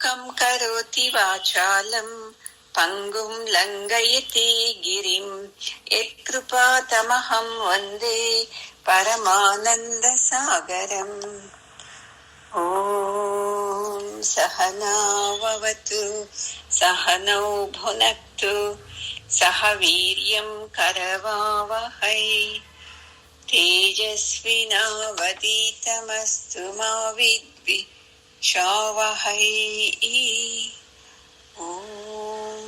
ಮೂಕಂ ಕರೋತಿ ವಾಚಾಲಂ ಪಂಗುಂ ಲಂಘಯತಿ ಗಿರಿಂ ಯತ್ಕೃಪಾತಮಹಂ ವಂದೇ ಪರಮಾನಂದ ಸಾಗರಂ. ಓಂ ಸಹನಾವವತು ಸಹನೌ ಭುನಕ್ತು ಸಹ ವೀರ್ಯಂ ಕರವಾವಹೈ ತೇಜಸ್ವಿನಾವಧೀತಮಸ್ತು ಮಾ ವಿದ್ವಿಷಾವಹೈ. ಓಂ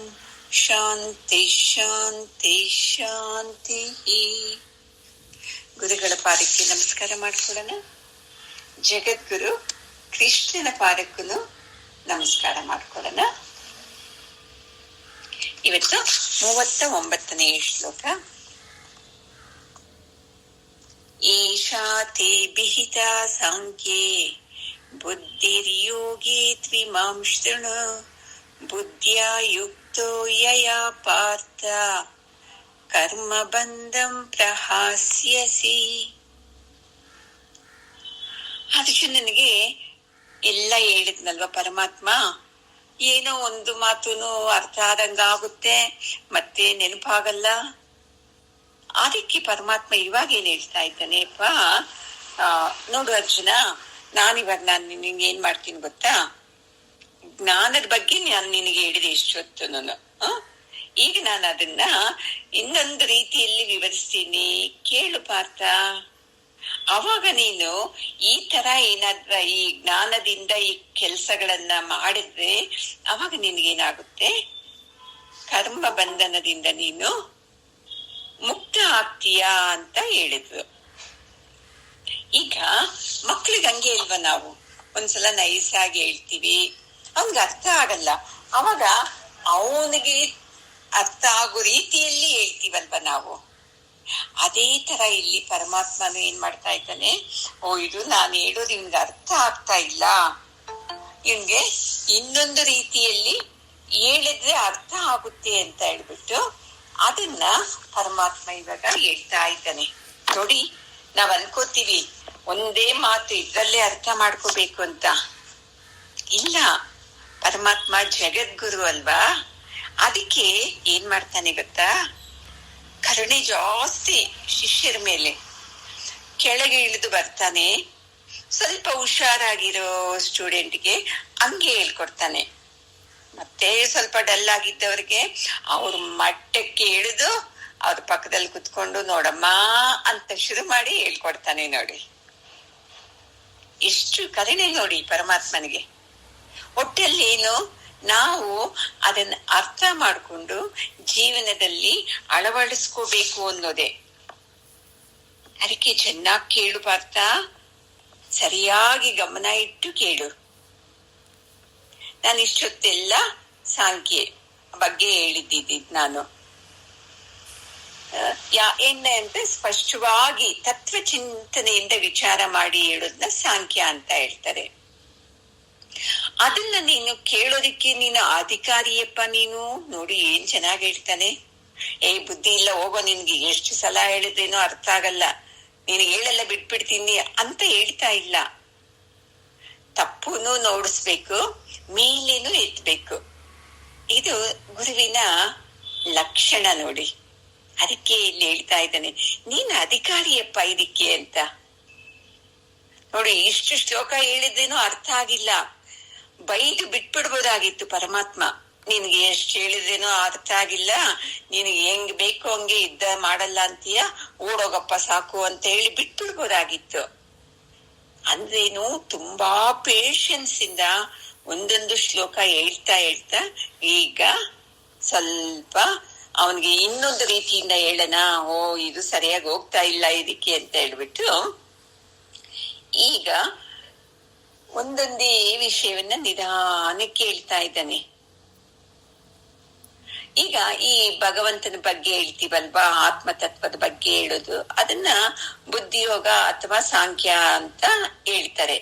ಶಾಂತಿ ಶಾಂತಿ ಶಾಂತಿ. ಗುರುಗಳ ಪಾದಕ್ಕೆ ನಮಸ್ಕಾರ ಮಾಡ್ಕೊಳ್ಳೋಣ. ಜಗದ್ಗುರು ಕೃಷ್ಣನ ಪಾದಕ್ಕೂ ನಮಸ್ಕಾರ ಮಾಡ್ಕೊಳ್ಳೋಣ. ಇವತ್ತು 39ನೇ ಶ್ಲೋಕ. ಏಷಾ ತೇ ವಿಹಿತ ಸಾಂಖ್ಯೇ ಬುದ್ಧಿರ್ಯೋಗೇ ತ್ವಿಮಾಂ ಶೃಣು ಬುದ್ಧ್ಯಾ ಯುಕ್ತೋ ಯಯಾ ಪಾರ್ಥ ಕರ್ಮ ಬಂಧಂ ಪ್ರಹಾಸ್ಯಸಿ. ಅರ್ಜುನನಿಗೆ ಎಲ್ಲ ಹೇಳಿದ್ನಲ್ವ ಪರಮಾತ್ಮ. ಏನೋ ಒಂದು ಮಾತುನು ಅರ್ಥ ಆದಂಗ ಆಗುತ್ತೆ, ಮತ್ತೆ ನೆನಪಾಗಲ್ಲ. ಅದಕ್ಕೆ ಪರಮಾತ್ಮ ಇವಾಗ ಏನ್ ಹೇಳ್ತಾ ಇದ್ದಾನೆಪ್ಪ, ನೋಡು ಅರ್ಜುನ, ನಾನಿವಾಗ ನಿನಗೆ ಏನ್ ಮಾಡ್ತೀನಿ ಗೊತ್ತಾ, ಜ್ಞಾನದ ಬಗ್ಗೆ ನಾನು ನಿನಗೆ ಹೇಳಿದೆ ಇಷ್ಟೊತ್ತು. ಈಗ ನಾನು ಅದನ್ನ ಇನ್ನೊಂದು ರೀತಿಯಲ್ಲಿ ವಿವರಿಸ್ತೀನಿ, ಕೇಳು ಪಾರ್ಥ. ಅವಾಗ ನೀನು ಈ ತರ ಏನಾದ್ರ ಈ ಜ್ಞಾನದಿಂದ ಈ ಕೆಲ್ಸಗಳನ್ನ ಮಾಡಿದ್ರೆ ಅವಾಗ ನಿನ್ಗೇನಾಗುತ್ತೆ, ಕರ್ಮ ಬಂಧನದಿಂದ ನೀನು ಮುಕ್ತ ಆಗ್ತೀಯಾ ಅಂತ ಹೇಳಿದ್ರು. ಈಗ ಮಕ್ಳಿಗೆ ಹಂಗೆ ಇಲ್ವಾ, ನಾವು ಒಂದ್ಸಲ ನೈಸಾಗಿ ಹೇಳ್ತೀವಿ, ಅವನ್ಗೆ ಅರ್ಥ ಆಗಲ್ಲ. ಅವಾಗ ಅವನಿಗೆ ಅರ್ಥ ಆಗೋ ರೀತಿಯಲ್ಲಿ ಹೇಳ್ತೀವಲ್ವ ನಾವು. ಅದೇ ತರ ಇಲ್ಲಿ ಪರಮಾತ್ಮನು ಏನ್ ಮಾಡ್ತಾ ಇದ್ದಾನೆ, ಇದು ನಾನು ಹೇಳೋದು ಇವ್ನಿಗೆ ಅರ್ಥ ಆಗ್ತಾ ಇಲ್ಲ, ಇವ್ನಿಗೆ ಇನ್ನೊಂದು ರೀತಿಯಲ್ಲಿ ಹೇಳಿದ್ರೆ ಅರ್ಥ ಆಗುತ್ತೆ ಅಂತ ಹೇಳ್ಬಿಟ್ಟು ಅದನ್ನ ಪರಮಾತ್ಮ ಇವಾಗ ಹೇಳ್ತಾ ಇದ್ದಾನೆ. ನೋಡಿ, ನಾವ್ ಅನ್ಕೋತೀವಿ ಒಂದೇ ಮಾತು ಇದ್ರಲ್ಲೇ ಅರ್ಥ ಮಾಡ್ಕೋಬೇಕು ಅಂತ. ಇಲ್ಲ, ಪರಮಾತ್ಮ ಜಗದ್ಗುರು ಅಲ್ವಾ, ಅದಕ್ಕೆ ಏನ್ ಮಾಡ್ತಾನೆ ಗೊತ್ತಾ, ಕರುಣೆ ಜಾಸ್ತಿ ಶಿಷ್ಯರ ಮೇಲೆ. ಕೆಳಗೆ ಇಳಿದು ಬರ್ತಾನೆ, ಸ್ವಲ್ಪ ಹುಷಾರಾಗಿರೋ ಸ್ಟೂಡೆಂಟ್ಗೆ ಹಂಗೆ ಹೇಳ್ಕೊಡ್ತಾನೆ. ಮತ್ತೆ ಸ್ವಲ್ಪ ಡಲ್ ಆಗಿದ್ದವ್ರಿಗೆ ಅವ್ರ ಮಟ್ಟಕ್ಕೆ ಇಳಿದು ಅವ್ರ ಪಕ್ಕದಲ್ಲಿ ಕುತ್ಕೊಂಡು ನೋಡಮ್ಮ ಅಂತ ಶುರು ಮಾಡಿ ಹೇಳ್ಕೊಡ್ತಾನೆ. ನೋಡಿ ಎಷ್ಟು ಕರುಣೆ ನೋಡಿ ಪರಮಾತ್ಮನಿಗೆ. ಒಟ್ಟಲ್ಲಿ ಏನು, ನಾವು ಅದನ್ನ ಅರ್ಥ ಮಾಡ್ಕೊಂಡು ಜೀವನದಲ್ಲಿ ಅಳವಡಿಸ್ಕೋಬೇಕು ಅನ್ನೋದೇ. ಅದಕ್ಕೆ ಚೆನ್ನಾಗಿ ಕೇಳು ಪಾರ್ಥ, ಸರಿಯಾಗಿ ಗಮನ ಇಟ್ಟು ಕೇಳು. ನಾನು ಇಷ್ಟೊತ್ತೆಲ್ಲ ಸಾಂಖ್ಯ ಬಗ್ಗೆ ಹೇಳಿದ್ದಿದ್ದು ನಾನು ಏನಂದ್ರೆ ಸ್ಪಷ್ಟವಾಗಿ ತತ್ವ ಚಿಂತನೆಯಿಂದ ವಿಚಾರ ಮಾಡಿ ಹೇಳೋದನ್ನ ಸಾಂಖ್ಯ ಅಂತ ಹೇಳ್ತಾರೆ. ಅದನ್ನ ನೀನು ಕೇಳೋದಿಕ್ಕೆ ನೀನು ಅಧಿಕಾರಿಯಪ್ಪ ನೀನು. ನೋಡಿ ಏನ್ ಚೆನ್ನಾಗಿ ಹೇಳ್ತಾನೆ. ಬುದ್ಧಿ ಇಲ್ಲ ಹೋಗೋ, ನಿನ್ಗೆ ಎಷ್ಟು ಸಲ ಹೇಳಿದ್ರೇನೋ ಅರ್ಥ ಆಗಲ್ಲ, ನೀನು ಹೇಳೆಲ್ಲ ಬಿಟ್ಬಿಡ್ತೀನಿ ಅಂತ ಹೇಳ್ತಾ ಇಲ್ಲ. ತಪ್ಪುನು ನೋಡಿಸ್ಬೇಕು, ಮೇಲೇನು ಎತ್ಬೇಕು. ಇದು ಗುರುವಿನ ಲಕ್ಷಣ ನೋಡಿ. ಅದಕ್ಕೆ ಇಲ್ಲಿ ಹೇಳ್ತಾ ಇದ್ದಾನೆ, ನೀನು ಅಧಿಕಾರಿಯಪ್ಪ ಇದಕ್ಕೆ ಅಂತ. ನೋಡಿ, ಇಷ್ಟು ಶ್ಲೋಕ ಹೇಳಿದ್ರೇನೋ ಅರ್ಥ ಆಗಿಲ್ಲ, ಬೈದು ಬಿಟ್ಬಿಡ್ಬೋದಾಗಿತ್ತು ಪರಮಾತ್ಮ. ನಿನ್ಗೆ ಎಷ್ಟು ಹೇಳಿದ್ರೇನೋ ಅರ್ಥ ಆಗಿಲ್ಲ, ನಿನಗೆ ಹೆಂಗ್ ಬೇಕು ಹಂಗೆ ಯುದ್ಧ ಮಾಡಲ್ಲ ಅಂತೀಯ, ಓಡೋಗಪ್ಪ ಸಾಕು ಅಂತ ಹೇಳಿ ಬಿಟ್ಬಿಡ್ಬೋದಾಗಿತ್ತು. ಅಂದ್ರೇನು ತುಂಬಾ ಪೇಷನ್ಸ್ ಇಂದ ಒಂದೊಂದು ಶ್ಲೋಕ ಹೇಳ್ತಾ ಹೇಳ್ತಾ ಈಗ ಸ್ವಲ್ಪ ಅವನ್ಗೆ ಇನ್ನೊಂದು ರೀತಿಯಿಂದ ಹೇಳೋಣ, ಇದು ಸರಿಯಾಗಿ ಹೋಗ್ತಾ ಇಲ್ಲ ಇದಕ್ಕೆ ಅಂತ ಹೇಳ್ಬಿಟ್ಟು ಈಗ ಒಂದೊಂದೇ ವಿಷಯವನ್ನ ನಿಧಾನಕ್ಕೆ ಹೇಳ್ತಾ ಇದ್ದಾನೆ. ಈಗ ಈ ಭಗವಂತನ ಬಗ್ಗೆ ಹೇಳ್ತೀವಲ್ವಾ, ಆತ್ಮತತ್ವದ ಬಗ್ಗೆ ಹೇಳೋದು, ಅದನ್ನ ಬುದ್ಧಿಯೋಗ ಅಥವಾ ಸಾಂಖ್ಯ ಅಂತ ಹೇಳ್ತಾರೆ.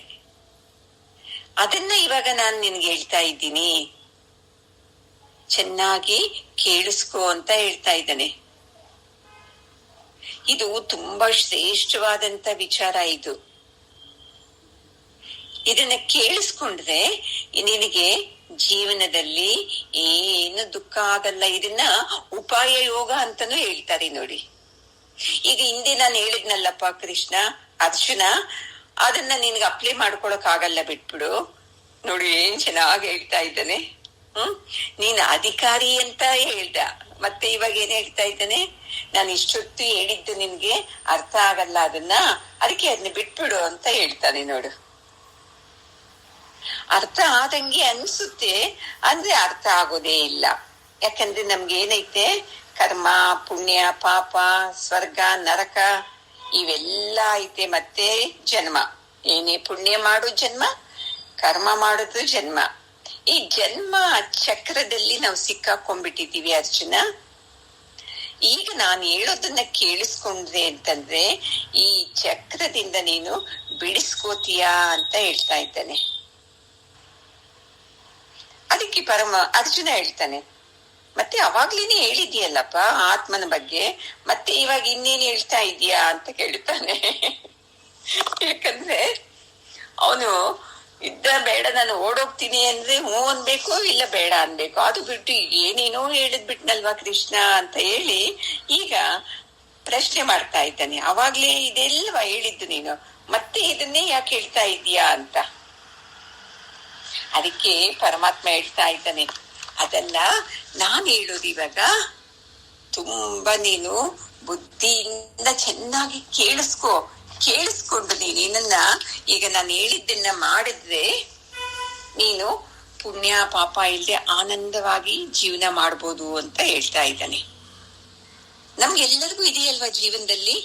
ಅದನ್ನ ಇವಾಗ ನಾನು ನಿನ್ಗೆ ಹೇಳ್ತಾ ಇದ್ದೀನಿ, ಚೆನ್ನಾಗಿ ಕೇಳಿಸ್ಕೋ ಅಂತ ಹೇಳ್ತಾ ಇದ್ದಾನೆ. ಇದು ತುಂಬಾ ಶ್ರೇಷ್ಠವಾದಂತ ವಿಚಾರ. ಇದನ್ನ ಕೇಳಿಸ್ಕೊಂಡ್ರೆ ನಿನಗೆ ಜೀವನದಲ್ಲಿ ಏನು ದುಃಖ ಆಗಲ್ಲ. ಇದನ್ನ ಉಪಾಯ ಯೋಗ ಅಂತಾನೂ ಹೇಳ್ತಾರೆ ನೋಡಿ. ಈಗ ಹಿಂದೆ ನಾನು ಹೇಳಿದ್ನಲ್ಲಪ್ಪ ಕೃಷ್ಣ, ಅರ್ಜುನ, ಅದನ್ನ ನಿನ್ಗೆ ಅಪ್ಲೈ ಮಾಡ್ಕೊಳಕ್ ಆಗಲ್ಲ, ಬಿಟ್ಬಿಡು. ನೋಡಿ ಏನ್ ಚೆನ್ನಾಗಿ ಹೇಳ್ತಾ ಇದ್ದಾನೆ. ನೀನ್ ಅಧಿಕಾರಿ ಅಂತ ಹೇಳ್ದ, ಮತ್ತೆ ಇವಾಗ ಏನ್ ಹೇಳ್ತಾ ಇದ್ದಾನೆ, ನಾನು ಇಷ್ಟೊತ್ತು ಹೇಳಿದ್ದು ನಿನ್ಗೆ ಅರ್ಥ ಆಗಲ್ಲ, ಅದಕ್ಕೆ ಅದನ್ನ ಬಿಟ್ಬಿಡು ಅಂತ ಹೇಳ್ತಾನೆ ನೋಡು. ಅರ್ಥ ಆದಂಗೆ ಅನ್ಸುತ್ತೆ, ಅಂದ್ರೆ ಅರ್ಥ ಆಗೋದೇ ಇಲ್ಲ. ಯಾಕಂದ್ರೆ ನಮ್ಗೆ ಏನೈತೆ, ಕರ್ಮ, ಪುಣ್ಯ, ಪಾಪ, ಸ್ವರ್ಗ, ನರಕ ಇವೆಲ್ಲ ಐತೆ. ಮತ್ತೆ ಜನ್ಮ, ಏನೇ ಪುಣ್ಯ ಮಾಡು ಜನ್ಮ, ಕರ್ಮ ಮಾಡುದು ಜನ್ಮ. ಈ ಜನ್ಮ ಚಕ್ರದಲ್ಲಿ ನಾವು ಸಿಕ್ಕಾಕೊಂಡ್ಬಿಟ್ಟಿದೀವಿ ಅರ್ಜುನ. ಈಗ ನಾನು ಹೇಳೋದನ್ನ ಕೇಳಿಸ್ಕೊಂಡ್ರೆ ಅಂತಂದ್ರೆ ಈ ಚಕ್ರದಿಂದ ನೀನು ಬಿಡಿಸ್ಕೋತೀಯಾ ಅಂತ ಹೇಳ್ತಾ ಇದ್ದಾನೆ. ಅದಕ್ಕೆ ಅರ್ಜುನ ಹೇಳ್ತಾನೆ, ಮತ್ತೆ ಅವಾಗ್ಲೇನೆ ಹೇಳಿದ್ಯಲ್ಲಪ್ಪ ಆತ್ಮನ ಬಗ್ಗೆ, ಮತ್ತೆ ಇವಾಗ ಇನ್ನೇನು ಹೇಳ್ತಾ ಇದೀಯಾ ಅಂತ ಕೇಳ್ತಾನೆ. ಯಾಕಂದ್ರೆ ಅವನು ಇದ್ದ ಬೇಡ ನಾನು ಓಡೋಗ್ತೀನಿ ಅಂದ್ರೆ ಹ್ಞೂ ಅನ್ಬೇಕು, ಇಲ್ಲ ಬೇಡ ಅನ್ಬೇಕು. ಅದು ಬಿಟ್ಟು ಏನೇನೋ ಹೇಳಿದ್ಬಿಟ್ನಲ್ವಾ ಕೃಷ್ಣ ಅಂತ ಹೇಳಿ ಈಗ ಪ್ರಶ್ನೆ ಮಾಡ್ತಾ ಇದ್ದಾನೆ. ಅವಾಗ್ಲೇ ಇದೆಲ್ವಾ ಹೇಳಿದ್ದು ನೀನು, ಮತ್ತೆ ಇದನ್ನೇ ಯಾಕೆ ಹೇಳ್ತಾ ಇದೀಯಾ ಅಂತ. ಅದಕ್ಕೆ ಪರಮಾತ್ಮ ಹೇಳ್ತಾ ಇದ್ದಾನೆ, ಅದಲ್ಲ ನಾನ್ ಹೇಳೋದು ಇವಾಗ ತುಂಬಾ ನೀನು ಬುದ್ಧಿಯಿಂದ ಚೆನ್ನಾಗಿ ಕೇಳಿಸ್ಕೊಂಡು ನೀನು ಏನನ್ನ ಈಗ ನಾನು ಹೇಳಿದ್ದನ್ನ ಮಾಡಿದ್ರೆ ನೀನು ಪುಣ್ಯ ಪಾಪ ಇಲ್ಲದೆ ಆನಂದವಾಗಿ ಜೀವನ ಮಾಡ್ಬೋದು ಅಂತ ಹೇಳ್ತಾ ಇದ್ದಾನೆ. ನಮ್ಗೆಲ್ಲರಿಗೂ ಇದೆಯಲ್ವಾ ಜೀವನದಲ್ಲಿ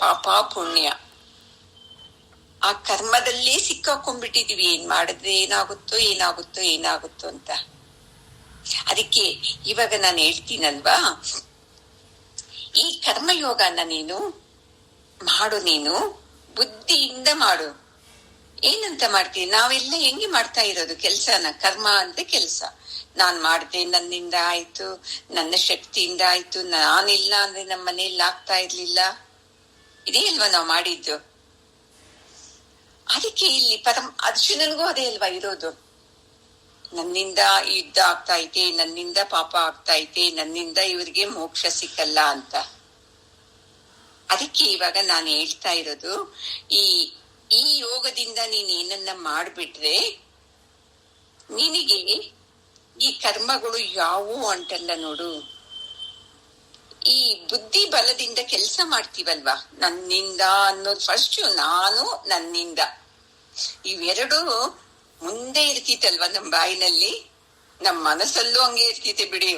ಪಾಪ ಪುಣ್ಯ, ಆ ಕರ್ಮದಲ್ಲೇ ಸಿಕ್ಕಾಕೊಂಡ್ಬಿಟ್ಟಿದೀವಿ. ಏನ್ ಮಾಡಿದ್ರೆ ಏನಾಗುತ್ತೋ ಅಂತ. ಅದಕ್ಕೆ ಇವಾಗ ನಾನು ಹೇಳ್ತೀನಲ್ವಾ, ಈ ಕರ್ಮಯೋಗನ ನೀನು ಮಾಡು, ನೀನು ಬುದ್ಧಿಯಿಂದ ಮಾಡು. ಏನಂತ ಮಾಡ್ತೀನಿ, ನಾವೆಲ್ಲ ಹೆಂಗೆ ಮಾಡ್ತಾ ಇರೋದು ಕೆಲ್ಸನ, ಕರ್ಮ ಅಂತ ಕೆಲ್ಸ. ನಾನ್ ಮಾಡ್ದೆ, ನನ್ನಿಂದ ಆಯ್ತು, ನನ್ನ ಶಕ್ತಿಯಿಂದ ಆಯ್ತು, ನಾನಿಲ್ಲ ಅಂದ್ರೆ ನಮ್ಮ ಮನೆಯಲ್ಲಿ ಆಗ್ತಾ ಇರ್ಲಿಲ್ಲ, ಇದೇ ಅಲ್ವಾ ನಾವು ಮಾಡಿದ್ದು. ಅದಕ್ಕೆ ಇಲ್ಲಿ ಅರ್ಜುನನ್ಗೂ ಅದೇ ಅಲ್ವಾ ಇರೋದು, ನನ್ನಿಂದ ಯುದ್ಧ ಆಗ್ತಾ ಐತೆ, ನನ್ನಿಂದ ಪಾಪ ಆಗ್ತಾ ಐತೆ, ನನ್ನಿಂದ ಇವ್ರಿಗೆ ಮೋಕ್ಷ ಸಿಕ್ಕಲ್ಲ ಅಂತ. ಅದಕ್ಕೆ ಇವಾಗ ನಾನು ಹೇಳ್ತಾ ಇರೋದು, ಈ ಯೋಗದಿಂದ ನೀನ್ ಏನನ್ನ ಮಾಡ್ಬಿಟ್ರೆ ನಿನಗೆ ಈ ಕರ್ಮಗಳು ಯಾವುವು ಅಂಟಲ್ಲ ನೋಡು. ಈ ಬುದ್ಧಿ ಬಲದಿಂದ ಕೆಲಸ ಮಾಡ್ತೀವಲ್ವಾ, ನನ್ನಿಂದ ಅನ್ನೋದು ಫಸ್ಟ್, ನಾನು ನನ್ನಿಂದ ಇವೆರಡು ಮುಂದೆ ಇರ್ತಿತ್ತಲ್ವಾ ನಮ್ ಬಾಯಿನಲ್ಲಿ, ನಮ್ ಮನಸ್ಸಲ್ಲೂ ಹಂಗೆ ಇರ್ತಿತ್ತೆ ಬಿಡಿ.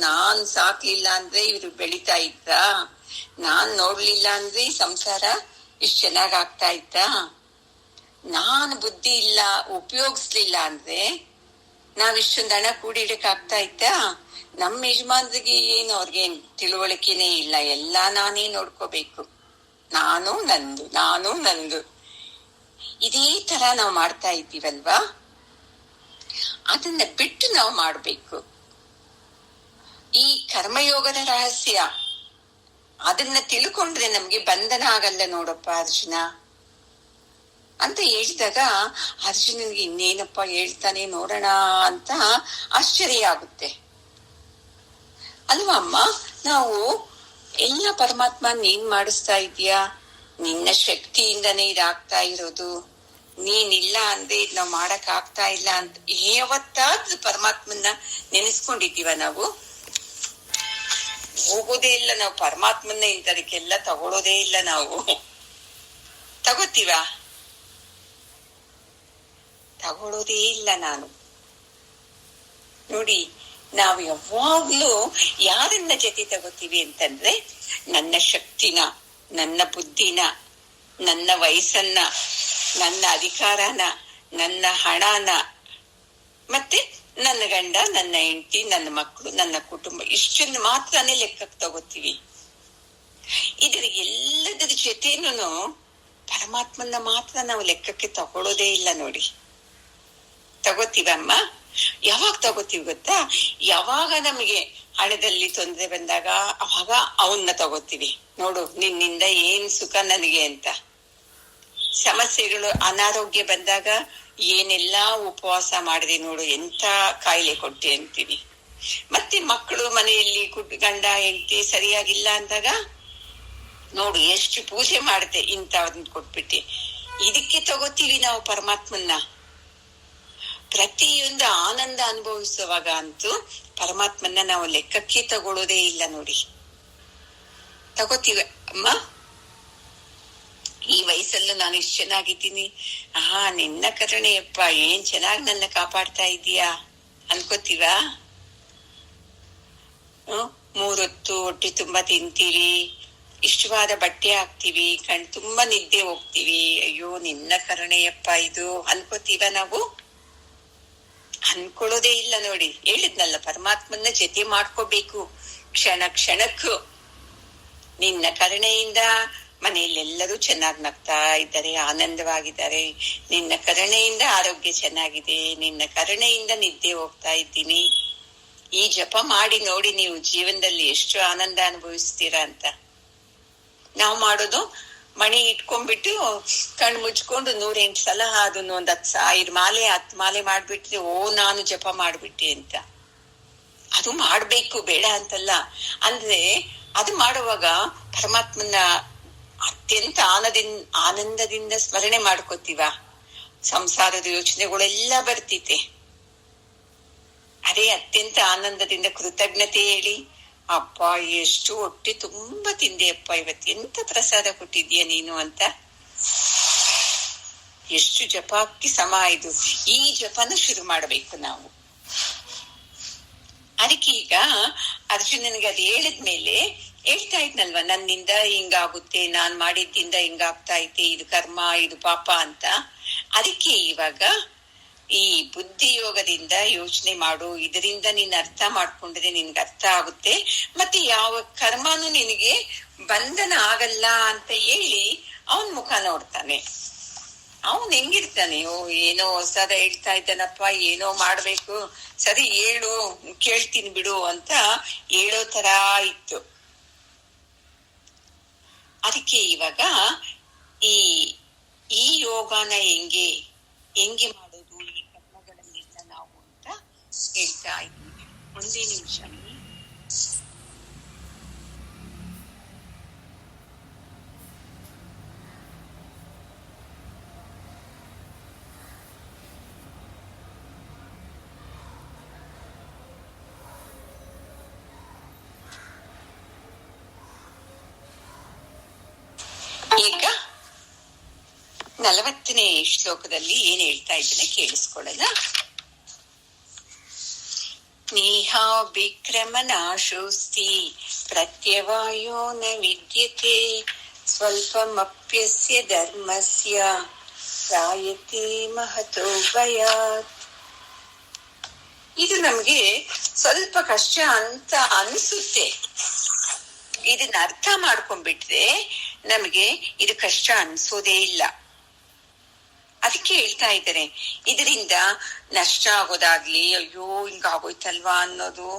ನಾನ್ ಸಾಕ್ಲಿಲ್ಲ ಅಂದ್ರೆ ಇವ್ರು ಬೆಳಿತಾ ಇತ್ತ, ನಾನ್ ನೋಡ್ಲಿಲ್ಲ ಅಂದ್ರೆ ಈ ಸಂಸಾರ ಇಷ್ಟ ಚೆನ್ನಾಗ್ ಆಗ್ತಾ ಇತ್ತ, ನಾನ್ ಬುದ್ಧಿ ಇಲ್ಲ ಉಪಯೋಗಿಸ್ಲಿಲ್ಲ ಅಂದ್ರೆ ನಾವ್ ಇಷ್ಟೊಂದು ಹಣ ಕೂಡಿಡಕ್ ಆಗ್ತಾ ಇತ್ತ. ನಮ್ಮ ಯಜಮಾನ್ರಿಗೆ ಏನು ಅವ್ರಿಗೇನ್ ತಿಳುವಳಿಕೆನೇ ಇಲ್ಲ, ಎಲ್ಲಾ ನಾನೇ ನೋಡ್ಕೋಬೇಕು, ನಾನು ನಂದು. ಇದೇ ತರ ನಾವು ಮಾಡ್ತಾ ಇದ್ದೀವಲ್ವಾ, ಅದನ್ನ ಬಿಟ್ಟು ನಾವು ಮಾಡ್ಬೇಕು. ಈ ಕರ್ಮಯೋಗದ ರಹಸ್ಯ ಅದನ್ನ ತಿಳ್ಕೊಂಡ್ರೆ ನಮ್ಗೆ ಬಂಧನ ಆಗಲ್ಲ ನೋಡಪ್ಪ ಅರ್ಜುನ ಅಂತ ಹೇಳಿದಾಗ ಅರ್ಜುನನ್ಗೆ ಇನ್ನೇನಪ್ಪ ಹೇಳ್ತಾನೆ ನೋಡೋಣ ಅಂತ ಆಶ್ಚರ್ಯ ಆಗುತ್ತೆ ಅಲ್ವಾ ಅಮ್ಮ. ನಾವು ಎಲ್ಲ ಪರಮಾತ್ಮ ನೀನ್ ಮಾಡಿಸ್ತಾ ಇದೀಯಾ, ನಿನ್ನ ಶಕ್ತಿಯಿಂದನೇ ಇದಾಗ್ತಾ ಇರೋದು, ನೀನಿಲ್ಲ ಅಂದ್ರೆ ಇದ್ ನಾವ್ ಮಾಡಕ್ ಆಗ್ತಾ ಇಲ್ಲ ಅಂತ ಯಾವತ್ತಾದ್ರೂ ಪರಮಾತ್ಮನ್ನ ನೆನೆಸ್ಕೊಂಡಿದ್ದೀವ ನಾವು? ಹೋಗೋದೇ ಇಲ್ಲ ನಾವು ಪರಮಾತ್ಮನ್ನ, ಇಂಥದಕ್ಕೆಲ್ಲ ತಗೊಳ್ಳೋದೇ ಇಲ್ಲ ನಾವು. ತಗೊಳ್ಳೋದೇ ಇಲ್ಲ ನಾನು. ನೋಡಿ, ನಾವು ಯಾವಾಗ್ಲೂ ಯಾರನ್ನ ಜೊತೆ ತಗೋತೀವಿ ಅಂತಂದ್ರೆ ನನ್ನ ಶಕ್ತಿನ, ನನ್ನ ಬುದ್ಧಿನ, ನನ್ನ ವಯಸ್ಸನ್ನ, ನನ್ನ ಅಧಿಕಾರನ, ನನ್ನ ಹಣನ, ಮತ್ತೆ ನನ್ನ ಗಂಡ, ನನ್ನ ಹೆಂಡತಿ, ನನ್ನ ಮಕ್ಕಳು, ನನ್ನ ಕುಟುಂಬ, ಇಷ್ಟನ್ನು ಮಾತ್ರನೇ ಲೆಕ್ಕಕ್ಕೆ ತಗೋತೀವಿ. ಇದ್ರ ಎಲ್ಲದರ ಜೊತೆನೂ ಪರಮಾತ್ಮನ ಮಾತ್ರ ನಾವು ಲೆಕ್ಕಕ್ಕೆ ತಗೊಳ್ಳೋದೇ ಇಲ್ಲ ನೋಡಿ. ತಗೋತೀವಮ್ಮ? ಯಾವಾಗ ತಗೋತೀವಿ ಗೊತ್ತಾ? ಯಾವಾಗ ನಮಗೆ ಹಣದಲ್ಲಿ ತೊಂದರೆ ಬಂದಾಗ ಅವಾಗ ಅವನ್ನ ತಗೋತೀವಿ. ನೋಡು, ನಿನ್ನಿಂದ ಏನ್ ಸುಖ ನನಗೆ ಅಂತ. ಸಮಸ್ಯೆಗಳು, ಅನಾರೋಗ್ಯ ಬಂದಾಗ ಏನೆಲ್ಲಾ ಉಪವಾಸ ಮಾಡಿದೆ ನೋಡು, ಎಂತ ಕಾಯಿಲೆ ಕೊಟ್ಟೆ ಅಂತೀವಿ. ಮತ್ತೆ ಮಕ್ಕಳು ಮನೆಯಲ್ಲಿ ಗಂಡ ಹೆಂಡತಿ ಸರಿಯಾಗಿಲ್ಲ ಅಂದಾಗ ನೋಡು ಎಷ್ಟು ಪೂಜೆ ಮಾಡ್ದೆ, ಇಂಥದನ್ನ ಕೊಟ್ಬಿಟ್ಟೆ. ಇದಕ್ಕೆ ತಗೋತೀವಿ ನಾವು ಪರಮಾತ್ಮನ್ನ. ಪ್ರತಿಯೊಂದು ಆನಂದ ಅನುಭವಿಸುವಾಗ ಅಂತೂ ಪರಮಾತ್ಮನ್ನ ನಾವು ಲೆಕ್ಕಕ್ಕೆ ತಗೊಳ್ಳೋದೇ ಇಲ್ಲ ನೋಡಿ. ತಗೋತೀವಿ ಅಮ್ಮ, ಈ ವಯಸ್ಸಲ್ಲೂ ನಾನು ಇಷ್ಟು ಚೆನ್ನಾಗಿದ್ದೀನಿ, ನಿನ್ನ ಕರುಣೆಯಪ್ಪ, ಏನ್ ಚೆನ್ನಾಗಿ ನನ್ನ ಕಾಪಾಡ್ತಾ ಇದೀಯಾ ಅನ್ಕೋತೀವ. ಮೂರೊತ್ತು ಹೊಟ್ಟೆ ತುಂಬಾ ತಿಂತೀವಿ, ಇಷ್ಟವಾದ ಬಟ್ಟೆ ಹಾಕ್ತಿವಿ, ಕಣ್ ತುಂಬಾ ನಿದ್ದೆ ಹೋಗ್ತೀವಿ. ಅಯ್ಯೋ ನಿನ್ನ ಕರುಣೆಯಪ್ಪ ಇದು ಅನ್ಕೋತೀವ ನಾವು? ಅನ್ಕೊಳ್ಳೋದೇ ಇಲ್ಲ ನೋಡಿ. ಹೇಳಿದ್ನಲ್ಲ, ಪರಮಾತ್ಮನ ಜೊತೆ ಮಾಡ್ಕೋಬೇಕು ಕ್ಷಣ ಕ್ಷಣಕ್ಕೂ. ನಿನ್ನ ಕರುಣೆಯಿಂದ ಮನೆಯಲ್ಲೆಲ್ಲರೂ ಚೆನ್ನಾಗಿ ನಗ್ತಾ ಇದ್ದಾರೆ, ಆನಂದವಾಗಿದ್ದಾರೆ. ನಿನ್ನ ಕರುಣೆಯಿಂದ ಆರೋಗ್ಯ ಚೆನ್ನಾಗಿದೆ, ನಿನ್ನ ಕರುಣೆಯಿಂದ ನಿದ್ದೆ ಹೋಗ್ತಾ ಇದ್ದೀನಿ. ಈ ಜಪ ಮಾಡಿ ನೋಡಿ ನೀವು ಜೀವನದಲ್ಲಿ ಎಷ್ಟು ಆನಂದ ಅನುಭವಿಸ್ತೀರಾ ಅಂತ. ನಾವು ಮಾಡೋದು ಮಣಿ ಇಟ್ಕೊಂಡ್ಬಿಟ್ಟು ಕಣ್ ಮುಚ್ಕೊಂಡು 108 ಸಲ ಅದನ್ನ 10 ಮಾಲೆ ಮಾಡ್ಬಿಟ್ರೆ ನಾನು ಜಪ ಮಾಡ್ಬಿಟ್ಟೆ ಅಂತ. ಅದು ಮಾಡ್ಬೇಕು, ಬೇಡ ಅಂತಲ್ಲ. ಅಂದ್ರೆ ಅದು ಮಾಡುವಾಗ ಪರಮಾತ್ಮನ ಅತ್ಯಂತ ಆನಂದದಿಂದ ಸ್ಮರಣೆ ಮಾಡ್ಕೋತೀವ. ಸಂಸಾರದ ಯೋಚನೆಗಳೆಲ್ಲ ಬರ್ತಿತೆ. ಅದೇ ಅತ್ಯಂತ ಆನಂದದಿಂದ ಕೃತಜ್ಞತೆ ಹೇಳಿ, ಅಪ್ಪ ಎಷ್ಟು ಹೊಟ್ಟೆ ತುಂಬಾ ತಿಂದೆ ಅಪ್ಪ, ಇವತ್ತು ಎಂತ ಪ್ರಸಾದ ಕೊಟ್ಟಿದ್ಯಾ ನೀನು ಅಂತ. ಎಷ್ಟು ಜಪಕ್ಕೆ ಸಮ ಇದು. ಈ ಜಪನ ಶುರು ಮಾಡ್ಬೇಕು ನಾವು. ಅದಕ್ಕೆ ಈಗ ಅರ್ಜುನನಿಗೆ ಅದು ಹೇಳಿದ್ಮೇಲೆ ಹೇಳ್ತಾ ಇದ್ನಲ್ವ, ನನ್ನಿಂದ ಹಿಂಗಾಗುತ್ತೆ, ನಾನ್ ಮಾಡಿದ್ದಿಂದ ಹಿಂಗಾಗ್ತಾ ಐತೆ, ಇದು ಕರ್ಮ, ಇದು ಪಾಪ ಅಂತ. ಅದಕ್ಕೆ ಇವಾಗ ಈ ಬುದ್ಧಿ ಯೋಗದಿಂದ ಯೋಚನೆ ಮಾಡು, ಇದರಿಂದ ನೀನ್ ಅರ್ಥ ಮಾಡ್ಕೊಂಡ್ರೆ ನಿನ್ಗೆ ಅರ್ಥ ಆಗುತ್ತೆ, ಮತ್ತೆ ಯಾವ ಕರ್ಮನು ನಿನಗೆ ಬಂಧನ ಆಗಲ್ಲ ಅಂತ ಹೇಳಿ ಅವನ್ ಮುಖ ನೋಡ್ತಾನೆ. ಅವನ್ ಹೆಂಗಿರ್ತಾನೆ, ಏನೋ ಹೊಸದ ಹೇಳ್ತಾ ಇದ್ದಾನಪ್ಪ, ಏನೋ ಮಾಡ್ಬೇಕು, ಸರಿ ಹೇಳು ಕೇಳ್ತೀನಿ ಬಿಡು ಅಂತ ಹೇಳೋ ತರ ಇತ್ತು. ಅದಕ್ಕೆ ಇವಾಗ ಈ ಯೋಗನ ಹೆಂಗೆ ಮಾಡೋದು ಈ ಕರ್ಮಗಳನ್ನೆಲ್ಲ ನಾವು ಅಂತ ಹೇಳ್ತಾ ಇದ್ದೀವಿ. ಒಂದೇ ನಿಮಿಷ. ಈಗ 40ನೇ ಶ್ಲೋಕದಲ್ಲಿ ಏನ್ ಹೇಳ್ತಾ ಇದ್ದೇನೆ ಕೇಳಿಸ್ಕೊಳ್ಳೋಣ. ಸ್ನೇಹಾ ವಿಕ್ರಮನಾಶೋಸ್ತಿ ಪ್ರತ್ಯವಾಯೋ ನ ವಿದ್ಯತೆ ಸ್ವಲ್ಪಮಪ್ಯಸ್ಯ ಧರ್ಮಸ್ಯ ತ್ರಾಯತೆ ಮಹತೋ ಭಯಾತ್. ಇದು ನಮ್ಗೆ ಸ್ವಲ್ಪ ಕಷ್ಟ ಅಂತ ಅನ್ಸುತ್ತೆ. ಇದನ್ನ ಅರ್ಥ ಮಾಡ್ಕೊಂಡ್ಬಿಟ್ರೆ ನಮ್ಗೆ ಇದು ಕಷ್ಟ ಅನ್ಸೋದೇ ಇಲ್ಲ. ಅದಕ್ಕೆ ಹೇಳ್ತಾ ಇದ್ದಾರೆ, ಇದರಿಂದ ನಷ್ಟ ಆಗೋದಾಗ್ಲಿ, ಅಯ್ಯೋ ಹಿಂಗಾಗೋಯ್ತಲ್ವಾ ಅನ್ನೋದು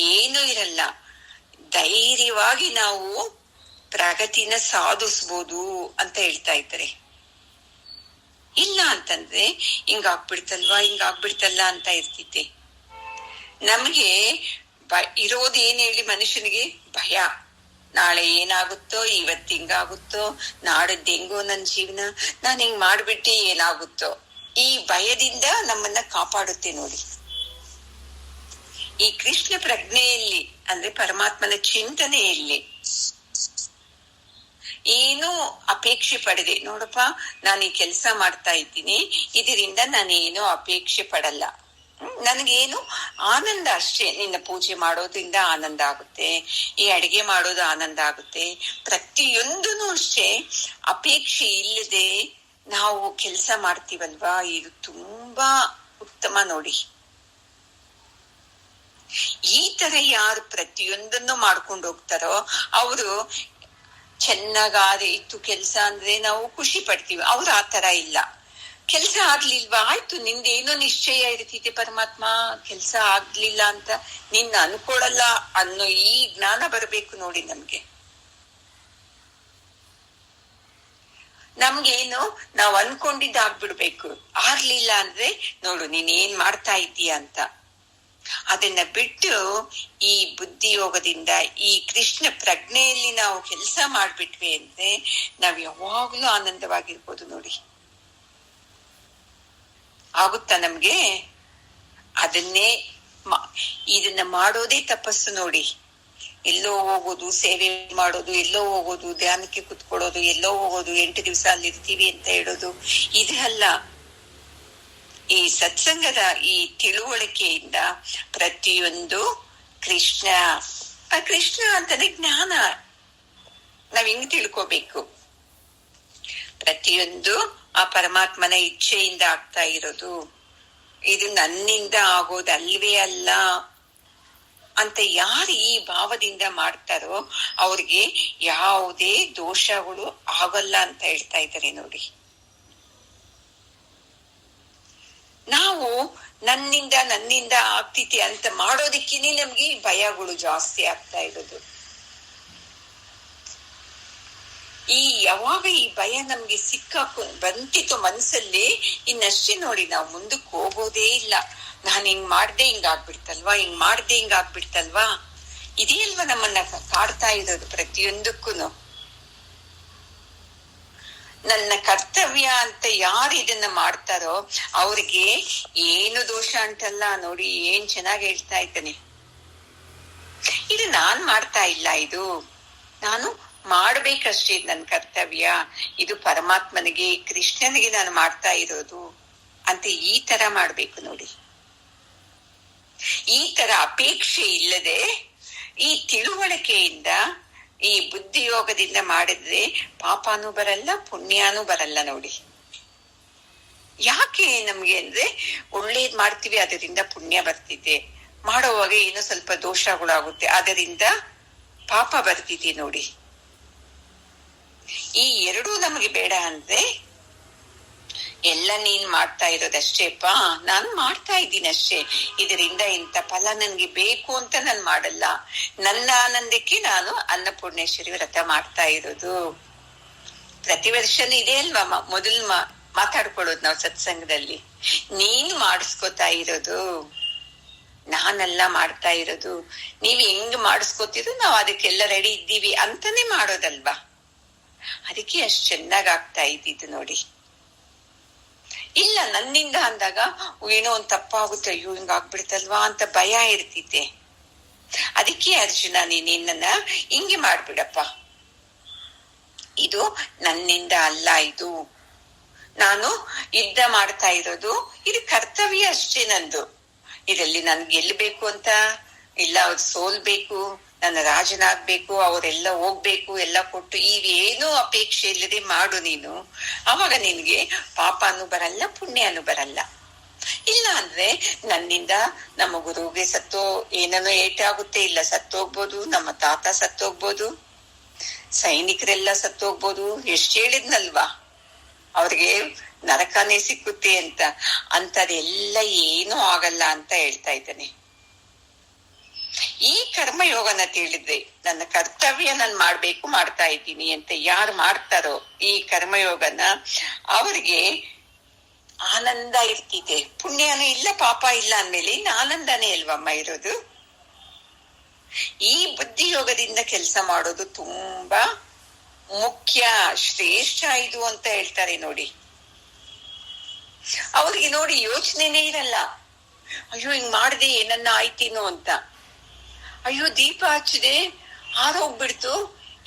ಏನೂ ಇರಲ್ಲ. ಧೈರ್ಯವಾಗಿ ನಾವು ಪ್ರಗತಿನ ಸಾಧಿಸ್ಬೋದು ಅಂತ ಹೇಳ್ತಾ ಇದ್ದಾರೆ. ಇಲ್ಲ ಅಂತಂದ್ರೆ ಹಿಂಗಾಗ್ಬಿಡ್ತಲ್ಲ ಅಂತ ಇರ್ತಿದ್ದೆ. ನಮ್ಗೆ ಇರೋದೇನ್ ಹೇಳಿ ಮನುಷ್ಯನಿಗೆ ಭಯ. ನಾಳೆ ಏನಾಗುತ್ತೋ, ಇವತ್ತು ಹಿಂಗಾಗುತ್ತೋ, ನಾಡದ್ದು ಹೆಂಗೋ ನನ್ ಜೀವನ, ನಾನ್ ಹಿಂಗ್ ಮಾಡ್ಬಿಟ್ಟು ಏನಾಗುತ್ತೋ, ಈ ಭಯದಿಂದ ನಮ್ಮನ್ನ ಕಾಪಾಡುತ್ತೆ ನೋಡಿ. ಈ ಕೃಷ್ಣ ಪ್ರಜ್ಞೆಯಲ್ಲಿ ಅಂದ್ರೆ ಪರಮಾತ್ಮನ ಚಿಂತನೆಯಲ್ಲಿ ಏನು ಅಪೇಕ್ಷೆ ಪಡದೆ, ನೋಡಪ್ಪ ನಾನು ಈ ಕೆಲಸ ಮಾಡ್ತಾ ಇದ್ದೀನಿ, ಇದರಿಂದ ನಾನೇನು ಅಪೇಕ್ಷೆ ಪಡಲ್ಲ, ನನ್ಗೇನು ಆನಂದ ಅಷ್ಟೇ. ನಿನ್ನ ಪೂಜೆ ಮಾಡೋದ್ರಿಂದ ಆನಂದ ಆಗುತ್ತೆ, ಈ ಅಡಿಗೆ ಮಾಡೋದು ಆನಂದ ಆಗುತ್ತೆ, ಪ್ರತಿಯೊಂದೂ ಅಷ್ಟೇ ಅಪೇಕ್ಷೆ ಇಲ್ಲದೆ ನಾವು ಕೆಲಸ ಮಾಡ್ತೀವಲ್ವಾ, ಇದು ತುಂಬಾ ಉತ್ತಮ ನೋಡಿ. ಈ ತರ ಯಾರು ಪ್ರತಿಯೊಂದನ್ನು ಮಾಡ್ಕೊಂಡು ಹೋಗ್ತಾರೋ ಅವರು ಚೆನ್ನಾಗಾದೆ ಇತ್ತು ಕೆಲ್ಸ ಅಂದ್ರೆ ನಾವು ಖುಷಿ ಪಡ್ತೀವಿ. ಅವ್ರು ಆ ತರ ಇಲ್ಲ. ಕೆಲ್ಸ ಆಗ್ಲಿಲ್ವಾ, ಆಯ್ತು ನಿಂದೇನೋ ನಿಶ್ಚಯ ಇರ್ತಿದೆ, ಪರಮಾತ್ಮ ಕೆಲ್ಸ ಆಗ್ಲಿಲ್ಲ ಅಂತ ನಿನ್ನ ಅನ್ಕೊಳಲ್ಲ ಅನ್ನೋ ಈ ಜ್ಞಾನ ಬರಬೇಕು ನೋಡಿ ನಮ್ಗೆ. ನಮ್ಗೇನು ನಾವ್ ಅನ್ಕೊಂಡಿದ್ದಾಗ್ಬಿಡ್ಬೇಕು. ಆಗ್ಲಿಲ್ಲ ಅಂದ್ರೆ ನೋಡು ನೀನ್ ಏನ್ ಮಾಡ್ತಾ ಇದ್ದೀಯ ಅಂತ. ಅದನ್ನ ಬಿಟ್ಟು ಈ ಬುದ್ಧಿಯೋಗದಿಂದ ಈ ಕೃಷ್ಣ ಪ್ರಜ್ಞೆಯಲ್ಲಿ ನಾವು ಕೆಲಸ ಮಾಡ್ಬಿಟ್ವಿ ಅಂದ್ರೆ ನಾವ್ ಯಾವಾಗ್ಲೂ ಆನಂದವಾಗಿರ್ಬೋದು. ನೋಡಿ ಆಗುತ್ತಾ ನಮ್ಗೆ? ಅದನ್ನೇ ಇದನ್ನ ಮಾಡೋದೇ ತಪಸ್ಸು ನೋಡಿ. ಎಲ್ಲೋ ಹೋಗೋದು, ಸೇವೆ ಮಾಡೋದು, ಎಲ್ಲೋ ಹೋಗೋದು, ಧ್ಯಾನಕ್ಕೆ ಕುತ್ಕೊಳ್ಳೋದು, ಎಲ್ಲೋ ಹೋಗೋದು, 8 ದಿವಸ ಅಲ್ಲಿರ್ತೀವಿ ಅಂತ ಹೇಳೋದು ಇದು ಅಲ್ಲ. ಈ ಸತ್ಸಂಗದ ಈ ತಿಳುವಳಿಕೆಯಿಂದ ಪ್ರತಿಯೊಂದು ಕೃಷ್ಣ ಕೃಷ್ಣ ಅಂತಾನೆ ಜ್ಞಾನ ನಾವ್ ಹಿಂಗ್ ತಿಳ್ಕೋಬೇಕು. ಪ್ರತಿಯೊಂದು ಆ ಪರಮಾತ್ಮನ ಇಚ್ಛೆಯಿಂದ ಆಗ್ತಾ ಇರೋದು, ಇದು ನನ್ನಿಂದ ಆಗೋದಲ್ವೇ ಅಲ್ಲ ಅಂತ ಯಾರು ಈ ಭಾವದಿಂದ ಮಾಡ್ತಾರೋ ಅವ್ರಿಗೆ ಯಾವುದೇ ದೋಷಗಳು ಆಗಲ್ಲ ಅಂತ ಹೇಳ್ತಾ ಇದ್ದಾರೆ ನೋಡಿ. ನಾವು ನನ್ನಿಂದ ಆಗ್ತಿತಿ ಅಂತ ಮಾಡೋದಿಕ್ಕೇನೆ ನಮ್ಗೆ ಭಯಗಳು ಜಾಸ್ತಿ ಆಗ್ತಾ ಇರೋದು. ಯಾವಾಗ ಈ ಭಯ ನಮ್ಗೆ ಬಂತಿತ್ತು ಮನ್ಸಲ್ಲಿ, ಇನ್ನಷ್ಟೇ ನೋಡಿ ನಾವು ಮುಂದಕ್ಕೆ ಹೋಗೋದೇ ಇಲ್ಲ. ನಾನ್ ಹಿಂಗ್ ಮಾಡ್ದೆ ಹಿಂಗಾಗ್ಬಿಡ್ತಲ್ವಾ, ಹಿಂಗ್ ಮಾಡ್ದೆ ಹಿಂಗಾಗ್ಬಿಡ್ತಲ್ವಾ, ಇದೇ ಅಲ್ವಾ ನಮ್ಮನ್ನ ಕಾಡ್ತಾ ಇರೋದು ಪ್ರತಿಯೊಂದಕ್ಕೂ. ನನ್ನ ಕರ್ತವ್ಯ ಅಂತ ಯಾರು ಇದನ್ನ ಮಾಡ್ತಾರೋ ಅವ್ರಿಗೆ ಏನು ದೋಷ ಅಂತಲ್ಲ ನೋಡಿ. ಏನ್ ಚೆನ್ನಾಗಿ ಹೇಳ್ತಾ ಇದ್ದಾನೆ. ಇದು ನಾನ್ ಮಾಡ್ತಾ ಇಲ್ಲ, ಇದು ನಾನು ಮಾಡ್ಬೇಕಷ್ಟೇ, ನನ್ ಕರ್ತವ್ಯ, ಇದು ಪರಮಾತ್ಮನಿಗೆ ಕೃಷ್ಣನಿಗೆ ನಾನು ಮಾಡ್ತಾ ಇರೋದು ಅಂತ ಈ ತರ ಮಾಡ್ಬೇಕು ನೋಡಿ. ಈ ತರ ಅಪೇಕ್ಷೆ ಇಲ್ಲದೆ ಈ ತಿಳುವಳಿಕೆಯಿಂದ ಈ ಬುದ್ಧಿಯೋಗದಿಂದ ಮಾಡಿದ್ರೆ ಪಾಪನೂ ಬರಲ್ಲ, ಪುಣ್ಯನೂ ಬರಲ್ಲ ನೋಡಿ. ಯಾಕೆ ನಮ್ಗೆ ಅಂದ್ರೆ ಒಳ್ಳೇದ್ ಮಾಡ್ತೀವಿ ಅದರಿಂದ ಪುಣ್ಯ ಬರ್ತಿದೆ, ಮಾಡೋವಾಗ ಏನೋ ಸ್ವಲ್ಪ ದೋಷಗಳಾಗುತ್ತೆ ಅದರಿಂದ ಪಾಪ ಬರ್ತಿದೆ ನೋಡಿ. ಈ ಎರಡೂ ನಮಗೆ ಬೇಡ ಅಂದ್ರೆ ಎಲ್ಲ ನೀನ್ ಮಾಡ್ತಾ ಇರೋದಷ್ಟೇಪ್ಪ, ನಾನು ಮಾಡ್ತಾ ಇದ್ದೀನಿ ಅಷ್ಟೇ, ಇದರಿಂದ ಇಂಥ ಫಲ ನನ್ಗೆ ಬೇಕು ಅಂತ ನಾನು ಮಾಡಲ್ಲ, ನನ್ನ ಆನಂದಕ್ಕೆ ನಾನು ಅನ್ನಪೂರ್ಣೇಶ್ವರಿ ವ್ರತ ಮಾಡ್ತಾ ಇರೋದು. ಪ್ರತಿ ವರ್ಷನೂ ಇದೆ ಅಲ್ವಾ ಮೊದಲು ಮಾತಾಡ್ಕೊಳ್ಳೋದು ನಾವು ಸತ್ಸಂಗದಲ್ಲಿ. ನೀನ್ ಮಾಡಿಸ್ಕೊತಾ ಇರೋದು, ನಾನೆಲ್ಲ ಮಾಡ್ತಾ ಇರೋದು, ನೀವ್ ಹೆಂಗ್ ಮಾಡಿಸ್ಕೊತಿದ್ರು ನಾವು ಅದಕ್ಕೆಲ್ಲ ರೆಡಿ ಇದ್ದೀವಿ ಅಂತಾನೆ ಮಾಡೋದಲ್ವಾ. ಅದಕ್ಕೆ ಅಷ್ಟ್ ಚೆನ್ನಾಗ್ ಆಗ್ತಾ ಇದ್ದಿದ್ದು ನೋಡಿ. ಇಲ್ಲ ನನ್ನಿಂದ ಅಂದಾಗ ಏನೋ ಒಂದ್ ತಪ್ಪಾಗುತ್ತೆ, ಅಯ್ಯೋ ಹಿಂಗ ಆಗ್ಬಿಡ್ತಲ್ವಾ ಅಂತ ಭಯ ಇರ್ತಿದ್ದೆ. ಅದಕ್ಕೆ ಅರ್ಜುನ ನೀನನ್ನ ಹಿಂಗೆ ಮಾಡ್ಬಿಡಪ್ಪ, ಇದು ನನ್ನಿಂದ ಅಲ್ಲ, ಇದು ನಾನು ಯುದ್ಧ ಮಾಡ್ತಾ ಇರೋದು, ಇದು ಕರ್ತವ್ಯ ಅಷ್ಟೇ ನಂದು. ಇದರಲ್ಲಿ ನನ್ ಗೆಲ್ಬೇಕು ಅಂತ ಇಲ್ಲ, ಅವ್ರು ಸೋಲ್ಬೇಕು, ನನ್ನ ರಾಜನಾಗ್ಬೇಕು, ಅವರೆಲ್ಲ ಹೋಗ್ಬೇಕು, ಎಲ್ಲ ಕೊಟ್ಟು ಇವೇನೋ ಅಪೇಕ್ಷೆ ಇಲ್ಲದೆ ಮಾಡು ನೀನು. ಅವಾಗ ನಿನ್ಗೆ ಪಾಪನೂ ಬರಲ್ಲ, ಪುಣ್ಯನೂ ಬರಲ್ಲ. ಇಲ್ಲ ಅಂದ್ರೆ ನನ್ನಿಂದ ನಮ್ಮ ಗುರುಗೆ ಏನೋ ಏಟಾಗುತ್ತೆ, ಇಲ್ಲ ಸತ್ತೋಗ್ಬೋದು, ನಮ್ಮ ತಾತ ಸತ್ತೋಗ್ಬೋದು, ಸೈನಿಕರೆಲ್ಲ ಸತ್ತೋಗ್ಬೋದು. ಎಷ್ಟ್ ಹೇಳಿದ್ನಲ್ವಾ ಅವ್ರಿಗೆ ನರಕನೇ ಸಿಕ್ಕುತ್ತೆ ಅಂತ, ಅಂತದೆಲ್ಲ ಏನೂ ಆಗಲ್ಲ ಅಂತ ಹೇಳ್ತಾ ಇದ್ದಾನೆ. ಈ ಕರ್ಮಯೋಗನ ತಿಳಿದ್ರೆ ನನ್ನ ಕರ್ತವ್ಯ ನಾನ್ ಮಾಡ್ಬೇಕು, ಮಾಡ್ತಾ ಇದ್ದೀನಿ ಅಂತ ಯಾರು ಮಾಡ್ತಾರೋ ಈ ಕರ್ಮಯೋಗನ, ಅವ್ರಿಗೆ ಆನಂದ ಇರ್ತಿದೆ. ಪುಣ್ಯನೂ ಇಲ್ಲ, ಪಾಪ ಇಲ್ಲ ಅಂದ್ಮೇಲೆ ಇನ್ನು ಆನಂದನೇ ಅಲ್ವಮ್ಮ ಇರೋದು. ಈ ಬುದ್ಧಿಯೋಗದಿಂದ ಕೆಲಸ ಮಾಡೋದು ತುಂಬಾ ಮುಖ್ಯ, ಶ್ರೇಷ್ಠ ಇದು ಅಂತ ಹೇಳ್ತಾರೆ ನೋಡಿ. ಅವ್ರಿಗೆ ನೋಡಿ ಯೋಚನೆನೇ ಇರಲ್ಲ, ಅಯ್ಯೋ ಹಿಂಗ್ ಮಾಡ್ದೆ ಏನನ್ನ ಆಯ್ತೀನೋ ಅಂತ. ಅಯ್ಯೋ ದೀಪ ಹಚ್ಚಿದೆ ಹಾರೋಗ್ಬಿಡ್ತು,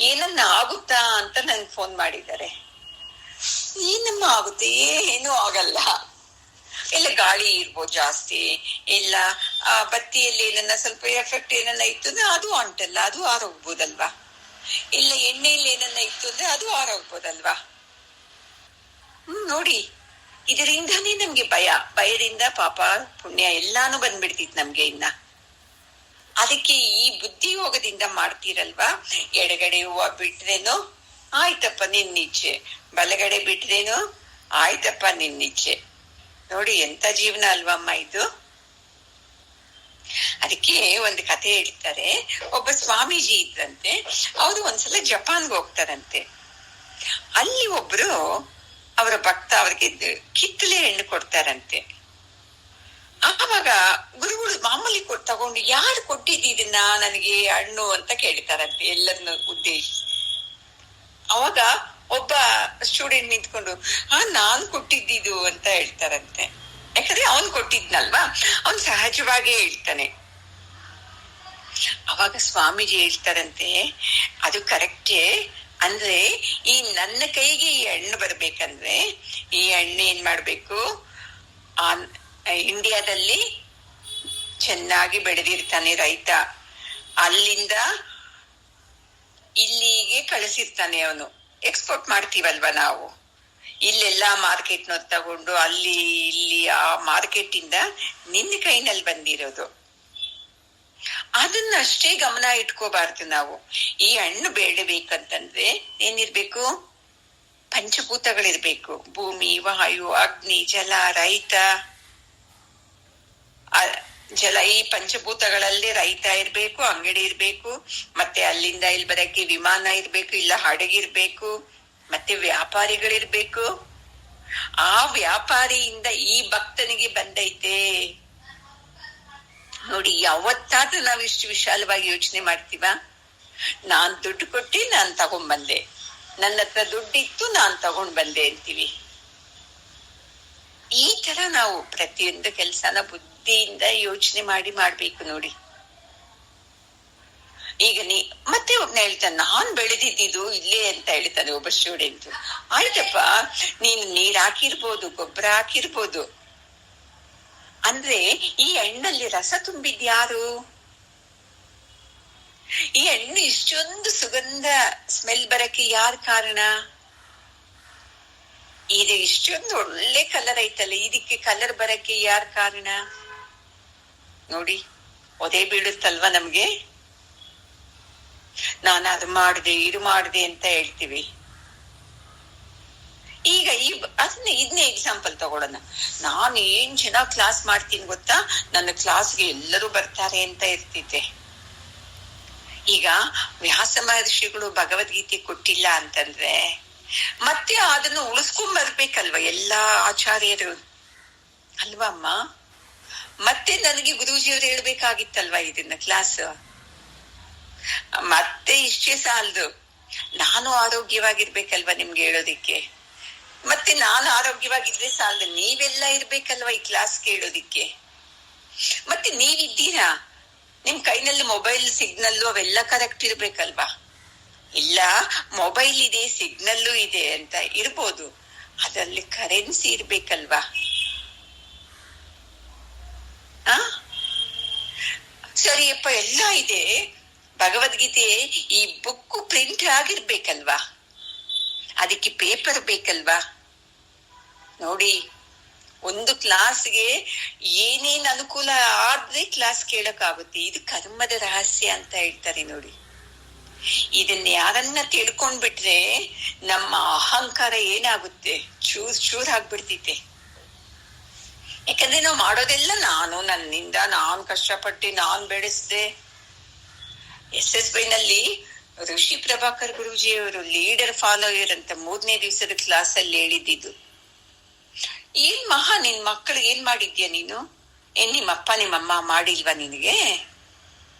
ಏನನ್ನ ಆಗುತ್ತಾ ಅಂತ ನನ್ ಫೋನ್ ಮಾಡಿದ್ದಾರೆ. ಏನಮ್ಮ ಆಗುತ್ತೆ, ಏನೂ ಆಗಲ್ಲ. ಇಲ್ಲ ಗಾಳಿ ಇರ್ಬೋದು ಜಾಸ್ತಿ, ಇಲ್ಲ ಆ ಬತ್ತಿಯಲ್ಲಿ ಏನನ್ನ ಸ್ವಲ್ಪ ಎಫೆಕ್ಟ್ ಏನನ್ನ ಇತ್ತು ಅಂದ್ರೆ ಅದು ಅಂಟಲ್ಲ, ಅದು ಆರೋಗ್ಬೋದಲ್ವಾ. ಇಲ್ಲ ಎಣ್ಣೆಯಲ್ಲಿ ಏನನ್ನ ಇತ್ತು ಅಂದ್ರೆ ಅದು ಆರೋಗ್ಬೋದಲ್ವಾ. ನೋಡಿ ಇದರಿಂದಾನೇ ನಮ್ಗೆ ಭಯದಿಂದ ಪಾಪ ಪುಣ್ಯ ಎಲ್ಲಾನು ಬಂದ್ಬಿಡ್ತಿತ್ತು ನಮ್ಗೆ. ಅದಕ್ಕೆ ಈ ಬುದ್ಧಿಯೋಗದಿಂದ ಮಾಡ್ತೀರಲ್ವಾ, ಎಡಗಡೆ ಹೂವ ಬಿಟ್ರೇನು ಆಯ್ತಪ್ಪ ನಿನ್ನಿಚ್ಛೆ, ಬಲಗಡೆ ಬಿಟ್ರೇನು ಆಯ್ತಪ್ಪ ನಿನ್ನಿಚ್ಛೆ. ನೋಡಿ ಎಂತ ಜೀವನ ಅಲ್ವಮ್ಮ ಇದು. ಅದಕ್ಕೆ ಒಂದು ಕಥೆ ಹೇಳ್ತಾರೆ. ಒಬ್ಬ ಸ್ವಾಮೀಜಿ ಇದ್ರಂತೆ, ಅವರು ಒಂದ್ಸಲ ಜಪಾನ್ಗೆ ಹೋಗ್ತಾರಂತೆ. ಅಲ್ಲಿ ಒಬ್ರು ಅವರ ಭಕ್ತ ಅವ್ರಿಗೆ ಕಿತ್ತಲೆ ಹಣ್ಣು ಕೊಡ್ತಾರಂತೆ. ಆವಾಗ ಗುರುಗಳು ಮಾಮೂಲಿ ತಗೊಂಡು ಯಾರು ಕೊಟ್ಟಿದ್ದು ಇದನ್ನ ನನಗೆ ಹಣ್ಣು ಅಂತ ಕೇಳ್ತಾರಂತೆ ಎಲ್ಲರನ್ನ ಉದ್ದೇಶಿಸಿ. ಅವಾಗ ಒಬ್ಬ ಸ್ಟೂಡೆಂಟ್ ನಿಂತ್ಕೊಂಡು ನಾನ್ ಕೊಟ್ಟಿದ್ದು ಅಂತ ಹೇಳ್ತಾರಂತೆ. ಯಾಕಂದ್ರೆ ಅವನ್ ಕೊಟ್ಟಿದ್ನಲ್ವಾ, ಅವನ್ ಸಹಜವಾಗೇ ಹೇಳ್ತಾನೆ. ಅವಾಗ ಸ್ವಾಮೀಜಿ ಹೇಳ್ತಾರಂತೆ, ಅದು ಕರೆಕ್ಟೇ. ಅಂದ್ರೆ ಈ ನನ್ನ ಕೈಗೆ ಈ ಹಣ್ಣು ಬರ್ಬೇಕಂದ್ರೆ ಈ ಹಣ್ಣು ಏನ್ ಮಾಡ್ಬೇಕು, ಇಂಡಿಯಾದಲ್ಲಿ ಚೆನ್ನಾಗಿ ಬೆಳೆದಿರ್ತಾನೆ ರೈತ, ಅಲ್ಲಿಂದ ಇಲ್ಲಿಗೆ ಕಳಿಸಿರ್ತಾನೆ ಅವನು. ಎಕ್ಸ್ಪೋರ್ಟ್ ಮಾಡ್ತೀವಲ್ವಾ ನಾವು, ಇಲ್ಲೆಲ್ಲಾ ಮಾರ್ಕೆಟ್ನವ್ರು ತಗೊಂಡು ಅಲ್ಲಿ ಇಲ್ಲಿ ಆ ಮಾರ್ಕೆಟ್ ಇಂದ ನಿನ್ನ ಕೈನಲ್ಲಿ ಬಂದಿರೋದು. ಅದನ್ನಷ್ಟೇ ಗಮನ ಇಟ್ಕೋಬಾರ್ದು ನಾವು. ಈ ಹಣ್ಣು ಬೆಳಿಬೇಕಂತಂದ್ರೆ ಏನಿರ್ಬೇಕು, ಪಂಚಭೂತಗಳಿರ್ಬೇಕು. ಭೂಮಿ, ವಾಯು, ಅಗ್ನಿ, ಜಲ, ರೈತ. ಜಲ, ಈ ಪಂಚಭೂತಗಳಲ್ಲಿ ರೈತ ಇರ್ಬೇಕು, ಅಂಗಡಿ ಇರ್ಬೇಕು, ಮತ್ತೆ ಅಲ್ಲಿಂದ ಇಲ್ಲಿ ಬರಕ್ಕೆ ವಿಮಾನ ಇರ್ಬೇಕು, ಇಲ್ಲ ಹಡಗಿರ್ಬೇಕು, ಮತ್ತೆ ವ್ಯಾಪಾರಿಗಳಿರ್ಬೇಕು. ಆ ವ್ಯಾಪಾರಿಯಿಂದ ಈ ಭಕ್ತನಿಗೆ ಬಂದೈತೆ ನೋಡಿ. ಯಾವತ್ತಾದ್ರೂ ನಾವ್ ಇಷ್ಟು ವಿಶಾಲವಾಗಿ ಯೋಚನೆ ಮಾಡ್ತೀವ? ನಾನ್ ದುಡ್ಡು ಕೊಟ್ಟಿ ನಾನ್ ತಗೊಂಡ್ಬಂದೆ, ನನ್ನ ಹತ್ರ ದುಡ್ಡಿತ್ತು ನಾನ್ ತಗೊಂಡ್ ಬಂದೆ ಅಂತೀವಿ. ಈ ತರ ನಾವು ಪ್ರತಿಯೊಂದು ಕೆಲ್ಸನ ಬುದ್ಧಿಯಿಂದ ಯೋಚನೆ ಮಾಡಿ ಮಾಡ್ಬೇಕು ನೋಡಿ. ಈಗ ಮತ್ತೆ ಒಬ್ನ ಹೇಳ್ತಾನೆ, ನಾನ್ ಬೆಳೆದಿದ್ದು ಇಲ್ಲೇ ಅಂತ ಹೇಳ್ತಾನೆ ಒಬ್ಬ ಸ್ಟೂಡೆಂಟ್. ಆಯ್ತಪ್ಪ, ನೀನ್ ನೀರ್ ಹಾಕಿರ್ಬೋದು, ಗೊಬ್ಬರ ಹಾಕಿರ್ಬೋದು, ಅಂದ್ರೆ ಈ ಹಣ್ಣಲ್ಲಿ ರಸ ತುಂಬಿದ್ಯಾರು? ಈ ಹಣ್ಣು ಇಷ್ಟೊಂದು ಸುಗಂಧ ಸ್ಮೆಲ್ ಬರಕ್ಕೆ ಯಾರ್ ಕಾರಣ? ಇದು ಇಷ್ಟೊಂದು ಒಳ್ಳೆ ಕಲರ್ ಐತಲ್ಲ, ಇದಕ್ಕೆ ಕಲರ್ ಬರಕ್ಕೆ ಯಾರ್ ಕಾರಣ? ನೋಡಿ, ಒದೆ ಬೀಳುತ್ತಲ್ವಾ ನಮ್ಗೆ. ನಾನು ಅದು ಮಾಡಿದೆ ಇದು ಮಾಡಿದೆ ಅಂತ ಹೇಳ್ತೀವಿ. ಈಗ ಇದನ್ನೇ ಎಕ್ಸಾಂಪಲ್ ತಗೊಳ್ಳೋಣ. ನಾನು ಏನ್ ಚೆನ್ನಾಗ್ ಕ್ಲಾಸ್ ಮಾಡ್ತೀನಿ ಗೊತ್ತಾ, ನನ್ನ ಕ್ಲಾಸ್ಗೆ ಎಲ್ಲರೂ ಬರ್ತಾರೆ ಅಂತ ಇರ್ತಿದ್ದೆ. ಈಗ ವ್ಯಾಸ ಮಹರ್ಷಿಗಳು ಭಗವದ್ಗೀತೆ ಕೊಟ್ಟಿಲ್ಲ ಅಂತಂದ್ರೆ ಮತ್ತೆ ಅದನ್ನು ಉಳಿಸ್ಕೊಂಡ್ ಬರ್ಬೇಕಲ್ವ ಎಲ್ಲಾ ಆಚಾರ್ಯರು, ಅಲ್ವಾ ಅಮ್ಮ? ಮತ್ತೆ ನನಗೆ ಗುರೂಜಿಯವ್ರು ಹೇಳ್ಬೇಕಾಗಿತ್ತಲ್ವಾ ಇದನ್ನ ಕ್ಲಾಸ್. ಮತ್ತೆ ಇಷ್ಟೇ ಸಾಲದು, ನಾನು ಆರೋಗ್ಯವಾಗಿರ್ಬೇಕಲ್ವಾ ನಿಮ್ಗೆ ಹೇಳೋದಿಕ್ಕೆ. ಮತ್ತೆ ನಾನು ಆರೋಗ್ಯವಾಗಿದ್ರೆ ಸಾಲದು, ನೀವೆಲ್ಲ ಇರ್ಬೇಕಲ್ವಾ ಈ ಕ್ಲಾಸ್ ಕೇಳೋದಿಕ್ಕೆ. ಮತ್ತೆ ನೀವಿದ್ದೀರಾ, ನಿಮ್ ಕೈನಲ್ಲಿ ಮೊಬೈಲ್ ಸಿಗ್ನಲ್ಲು ಅವೆಲ್ಲ ಕರೆಕ್ಟ್ ಇರ್ಬೇಕಲ್ವಾ. ಇಲ್ಲ ಮೊಬೈಲ್ ಇದೆ ಸಿಗ್ನಲ್ಲು ಇದೆ ಅಂತ ಇರ್ಬೋದು, ಅದರಲ್ಲಿ ಕರೆನ್ಸಿ ಇರ್ಬೇಕಲ್ವಾ. ಸರಿಯಪ್ಪ, ಎಲ್ಲ ಇದೆ, ಭಗವದ್ಗೀತೆ ಈ ಬುಕ್ ಪ್ರಿಂಟ್ ಆಗಿರ್ಬೇಕಲ್ವಾ, ಅದಕ್ಕೆ ಪೇಪರ್ ಬೇಕಲ್ವಾ. ನೋಡಿ, ಒಂದು ಕ್ಲಾಸ್ಗೆ ಏನೇನ್ ಅನುಕೂಲ ಆದ್ರೆ ಕ್ಲಾಸ್ ಕೇಳಕ್ಕಾಗುತ್ತೆ. ಇದು ಕರ್ಮದ ರಹಸ್ಯ ಅಂತ ಹೇಳ್ತಾರೆ ನೋಡಿ. ಇದನ್ನ ಯಾರನ್ನ ತಿಳ್ಕೊಂಡ್ಬಿಟ್ರೆ ನಮ್ಮ ಅಹಂಕಾರ ಏನಾಗುತ್ತೆ, ಚೂರ್ ಆಗ್ಬಿಡ್ತೈತೆ. ಯಾಕಂದ್ರೆ ನಾವು ಮಾಡೋದೆಲ್ಲ ನನ್ನಿಂದ ನಾನ್ ಕಷ್ಟಪಟ್ಟು ನಾನ್ ಬೆಳೆಸ್ದೆ. SSY ನಲ್ಲಿ ಋಷಿ ಪ್ರಭಾಕರ್ ಗುರೂಜಿಯವರು ಲೀಡರ್ ಫಾಲೋಯರ್ ಅಂತ 3ನೇ ದಿವಸದ ಕ್ಲಾಸ್ ಅಲ್ಲಿ ಹೇಳಿದ್ದು. ಏನ್ ಮಹಾ, ನಿನ್ ಮಕ್ಕಳು ಏನ್ ಮಾಡಿದ್ಯಾ ನೀನು? ನಿಮ್ಮಪ್ಪ ನಿಮ್ಮಮ್ಮ ಮಾಡಿಲ್ವಾ ನಿನಗೆ?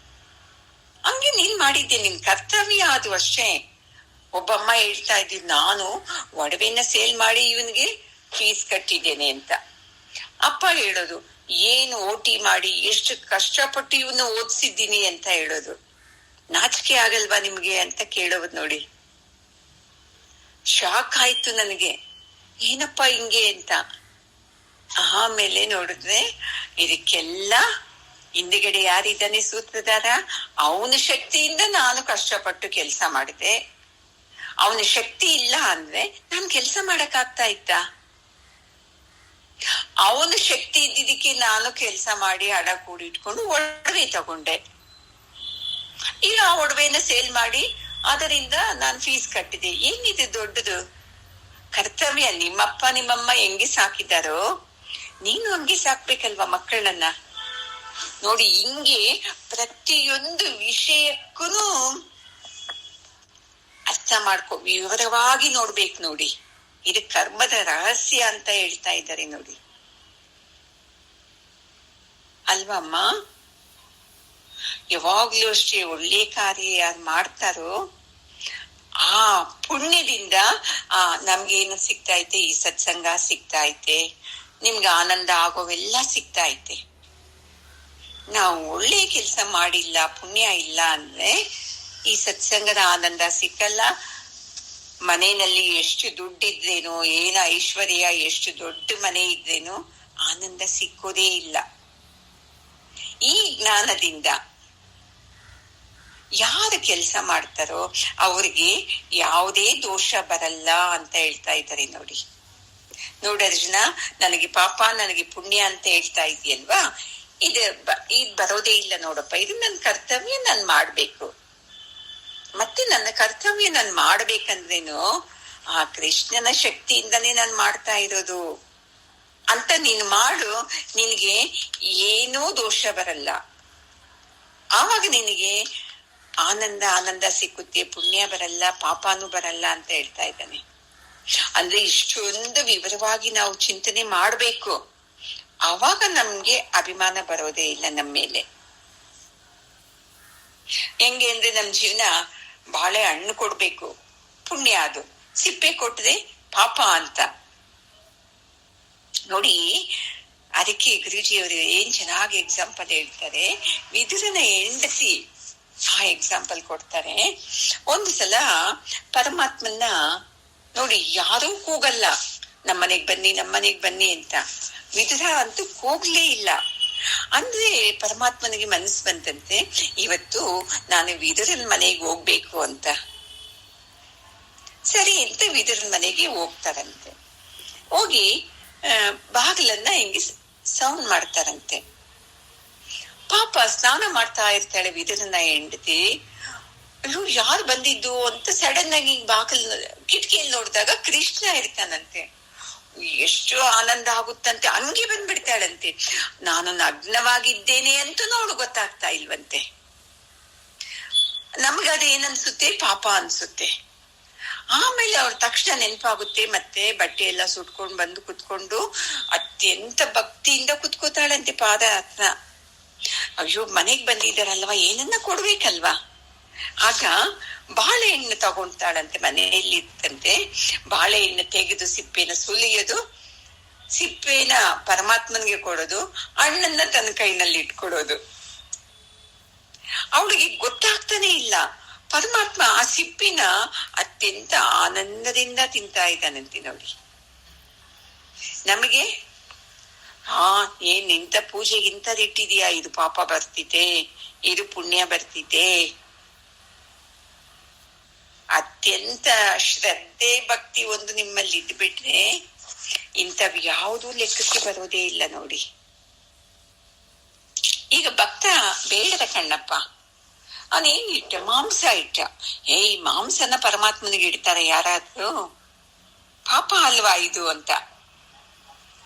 ಹಂಗೆ ನೀನ್ ಮಾಡಿದ್ದೆ, ನಿನ್ ಕರ್ತವ್ಯ ಅದು ಅಷ್ಟೇ. ಒಬ್ಬಮ್ಮ ಹೇಳ್ತಾ ಇದ್ದೀನಿ, ನಾನು ಒಡವೆನ ಸೇಲ್ ಮಾಡಿ ಇವನ್ಗೆ ಫೀಸ್ ಕಟ್ಟಿದ್ದೇನೆ ಅಂತ. ಅಪ್ಪ ಹೇಳೋದು, ಏನು OT ಮಾಡಿ ಎಷ್ಟು ಕಷ್ಟಪಟ್ಟು ಇವನ್ನ ಓದಿಸಿದ್ದೀನಿ ಅಂತ ಹೇಳೋದು. ನಾಚಿಕೆ ಆಗಲ್ವಾ ನಿಮ್ಗೆ ಅಂತ ಕೇಳೋದು ನೋಡಿ. ಶಾಕ್ ಆಯ್ತು ನನಗೆ, ಏನಪ್ಪ ಹಿಂಗೆ ಅಂತ. ಆಮೇಲೆ ನೋಡಿದ್ರೆ ಇದಕ್ಕೆಲ್ಲ ಹಿಂದೆಗಡೆ ಯಾರಿದ್ದಾನೆ ಸೂತ್ರಧಾರ, ಅವನ ಶಕ್ತಿಯಿಂದ ನಾನು ಕಷ್ಟಪಟ್ಟು ಕೆಲಸ ಮಾಡಿದೆ. ಅವನ ಶಕ್ತಿ ಇಲ್ಲ ಅಂದ್ರೆ ನಾನ್ ಕೆಲಸ ಮಾಡಕ್ ಆಗ್ತಾ ಇತ್ತಾ? ಅವನ ಶಕ್ತಿ ಇದ್ದಿದ್ದಕ್ಕೆ ನಾನು ಕೆಲಸ ಮಾಡಿ ಹಣ ಕೂಡಿಟ್ಕೊಂಡು ಒಡವೆ ತಗೊಂಡೆ. ಈಗ ಆ ಒಡವೆನ ಸೇಲ್ ಮಾಡಿ ಅದರಿಂದ ನಾನು ಫೀಸ್ ಕಟ್ಟಿದೆ. ಏನಿದೆ ದೊಡ್ಡದು? ಕರ್ತವ್ಯ. ನಿಮ್ಮಪ್ಪ ನಿಮ್ಮಮ್ಮ ಹೆಂಗೆ ಸಾಕಿದಾರೋ ನೀನು ಹಂಗೆ ಸಾಕ್ಬೇಕಲ್ವಾ ಮಕ್ಕಳನ್ನ. ನೋಡಿ, ಹಿಂಗೆ ಪ್ರತಿಯೊಂದು ವಿಷಯಕ್ಕೂ ಅರ್ಥ ವಿವರವಾಗಿ ನೋಡ್ಬೇಕು ನೋಡಿ. ಇದು ಕರ್ಮದ ರಹಸ್ಯ ಅಂತ ಹೇಳ್ತಾ ಇದ್ದಾರೆ ನೋಡಿ, ಅಲ್ವಮ್ಮ? ಯಾವಾಗ್ಲೂ ಅಷ್ಟೇ ಒಳ್ಳೆ ಕಾರ್ಯ ಯಾರು ಮಾಡ್ತಾರೋ ಆ ಪುಣ್ಯದಿಂದ ನಮ್ಗೇನು ಸಿಗ್ತಾ ಐತೆ, ಈ ಸತ್ಸಂಗ ಸಿಗ್ತಾ ಐತೆ, ನಿಮ್ಗೆ ಆನಂದ ಆಗೋವೆಲ್ಲ ಸಿಗ್ತಾ ಐತೆ. ನಾವು ಒಳ್ಳೆ ಕೆಲಸ ಮಾಡಿಲ್ಲ, ಪುಣ್ಯ ಇಲ್ಲ ಅಂದ್ರೆ ಈ ಸತ್ಸಂಗದ ಆನಂದ ಸಿಕ್ಕಲ್ಲ. ಮನೆಯಲ್ಲಿ ಎಷ್ಟು ದುಡ್ಡಿದ್ರೇನು, ಏನ ಐಶ್ವರ್ಯ, ಎಷ್ಟು ದೊಡ್ಡ ಮನೆ ಇದ್ರೇನು ಆನಂದ ಸಿಕ್ಕೋದೇ ಇಲ್ಲ. ಈ ಜ್ಞಾನದಿಂದ ಯಾರು ಕೆಲಸ ಮಾಡ್ತಾರೋ ಅವ್ರಿಗೆ ಯಾವುದೇ ದೋಷ ಬರಲ್ಲ ಅಂತ ಹೇಳ್ತಾ ಇದ್ದಾರೆ ನೋಡಿ. ಅರ್ಜುನ, ನನಗೆ ಪಾಪ ನನಗೆ ಪುಣ್ಯ ಅಂತ ಹೇಳ್ತಾ ಇದೆಯಲ್ವಾ, ಇದು ಬರೋದೇ ಇಲ್ಲ ನೋಡಪ್ಪ. ಇದು ನನ್ನ ಕರ್ತವ್ಯ, ನಾನ್ ಮಾಡ್ಬೇಕು. ಮತ್ತೆ ನನ್ನ ಕರ್ತವ್ಯ ನಾನ್ ಮಾಡ್ಬೇಕಂದ್ರೇನು ಆ ಕೃಷ್ಣನ ಶಕ್ತಿಯಿಂದನೇ ನಾನ್ ಮಾಡ್ತಾ ಇರೋದು ಅಂತ ನೀನು ಮಾಡು, ನಿನಗೆ ಏನೂ ದೋಷ ಬರಲ್ಲ. ಆವಾಗ ನಿನಗೆ ಆನಂದ ಸಿಕ್ಕುತ್ತೆ, ಪುಣ್ಯ ಬರಲ್ಲ, ಪಾಪನೂ ಬರಲ್ಲ ಅಂತ ಹೇಳ್ತಾ ಇದ್ದಾನೆ. ಅಂದ್ರೆ ಇಷ್ಟೊಂದು ವಿವರವಾಗಿ ನಾವು ಚಿಂತನೆ ಮಾಡ್ಬೇಕು. ಆವಾಗ ನಮ್ಗೆ ಅಭಿಮಾನ ಬರೋದೇ ಇಲ್ಲ ನಮ್ಮ ಮೇಲೆ. ಹೆಂಗೆ ಅಂದ್ರೆ ನಮ್ ಜೀವನ ಬಾಳೆ ಹಣ್ಣು ಕೊಡ್ಬೇಕು, ಪುಣ್ಯ. ಅದು ಸಿಪ್ಪೆ ಕೊಟ್ಟರೆ ಪಾಪ ಅಂತ ನೋಡಿ. ಅದಕ್ಕೆ ಗುರುಜಿಯವರು ಏನ್ ಚೆನ್ನಾಗಿ ಎಕ್ಸಾಂಪಲ್ ಹೇಳ್ತಾರೆ. ವಿದುರನ ಹೆಂಡತಿ ಆ ಎಕ್ಸಾಂಪಲ್ ಕೊಡ್ತಾರೆ. ಒಂದು ಸಲ ಪರಮಾತ್ಮನ್ನ ನೋಡಿ, ಯಾರೂ ಕೂಗಲ್ಲ ನಮ್ಮನೆಗ್ ಬನ್ನಿ ಅಂತ. ವಿದುರ ಅಂತೂ ಕೂಗ್ಲೇ ಇಲ್ಲ. ಅಂದ್ರೆ ಪರಮಾತ್ಮನಿಗೆ ಮನಸ್ಸು ಬಂತಂತೆ, ಇವತ್ತು ನಾನು ವಿದುರನ್ ಮನೆಗೆ ಹೋಗ್ಬೇಕು ಅಂತ. ಸರಿ ಅಂತ ವಿದುರನ್ ಮನೆಗೆ ಹೋಗ್ತಾರಂತೆ. ಹೋಗಿ ಬಾಗಿಲನ್ನ ಹಿಂಗೆ ಸೌಂಡ್ ಮಾಡ್ತಾರಂತೆ. ಪಾಪ ಸ್ನಾನ ಮಾಡ್ತಾ ಇರ್ತಾಳೆ ವಿದುರನ ಹೆಂಡತಿ. ಅಯ್ಯೋ, ಯಾರು ಬಂದಿದ್ದು ಅಂತ ಸಡನ್ ಆಗಿ ಕಿಟಕಿಯಲ್ಲಿ ನೋಡಿದಾಗ ಕೃಷ್ಣ ಇರ್ತಾನಂತೆ. ಎಷ್ಟು ಆನಂದ ಆಗುತ್ತಂತೆ, ಹಂಗೆ ಬಂದ್ಬಿಡ್ತಾಳಂತೆ. ನಾನು ನಗ್ನವಾಗಿದ್ದೇನೆ ಅಂತ ಗೊತ್ತಾಗ್ತಾ ಇಲ್ವಂತೆ. ನಮ್ಗದು ಏನನ್ಸುತ್ತೆ, ಪಾಪ ಅನ್ಸುತ್ತೆ. ಆಮೇಲೆ ಅವ್ರ ತಕ್ಷಣ ನೆನಪಾಗುತ್ತೆ, ಮತ್ತೆ ಬಟ್ಟೆ ಎಲ್ಲ ಸುಟ್ಕೊಂಡ್ ಬಂದು ಕುತ್ಕೊಂಡು ಅತ್ಯಂತ ಭಕ್ತಿಯಿಂದ ಕುತ್ಕೋತಾಳಂತೆ ಪಾದ ಹತ್ರ. ಅಯ್ಯೋ, ಮನೆಗ್ ಬಂದಿದ್ದಾರಲ್ವಾ, ಏನನ್ನ ಕೊಡ್ಬೇಕಲ್ವಾ. ಆಗ ಬಾಳೆಹಣ್ಣು ತಗೊಂತಾಳಂತೆ, ಮನೆಯಲ್ಲಿ ಇತ್ತಂತೆ. ಬಾಳೆಹಣ್ಣು ತೆಗೆದು ಸಿಪ್ಪೆನ ಸುಲಿಯೋದು, ಸಿಪ್ಪೆನ ಪರಮಾತ್ಮನ್ಗೆ ಕೊಡೋದು, ಹಣ್ಣನ್ನ ತನ್ನ ಕೈನಲ್ಲಿ ಇಟ್ಕೊಡೋದು. ಅವಳಿಗೆ ಗೊತ್ತಾಗ್ತಾನೆ ಇಲ್ಲ, ಪರಮಾತ್ಮ ಆ ಸಿಪ್ಪಿನ ಅತ್ಯಂತ ಆನಂದದಿಂದ ತಿಂತಾ ಇದ್ದಾನಂತೆ ನೋಡಿ. ನಮಗೆ ಏನ್ ಇಂಥ ಪೂಜೆಗೆ ಇಂಥದಿಟ್ಟಿದ್ಯಾ, ಇದು ಪಾಪ ಬರ್ತಿದೆ, ಇದು ಪುಣ್ಯ ಬರ್ತಿದೆ. ಅತ್ಯಂತ ಶ್ರದ್ಧೆ ಭಕ್ತಿ ಒಂದು ನಿಮ್ಮಲ್ಲಿ ಇದ್ಬಿಟ್ರೆ ಇಂಥವ್ ಯಾವುದೂ ಲೆಕ್ಕಕ್ಕೆ ಬರೋದೇ ಇಲ್ಲ ನೋಡಿ. ಈಗ ಭಕ್ತ ಬೇಡದ ಕಣ್ಣಪ್ಪ, ಅವನೇನ್ ಇಟ್ಟ, ಮಾಂಸ ಇಟ್ಟ. ಈ ಮಾಂಸನ ಪರಮಾತ್ಮನಿಗೆ ಇಡ್ತಾರೆ ಯಾರಾದ್ರೂ? ಪಾಪ ಅಲ್ವಾ ಇದು ಅಂತ.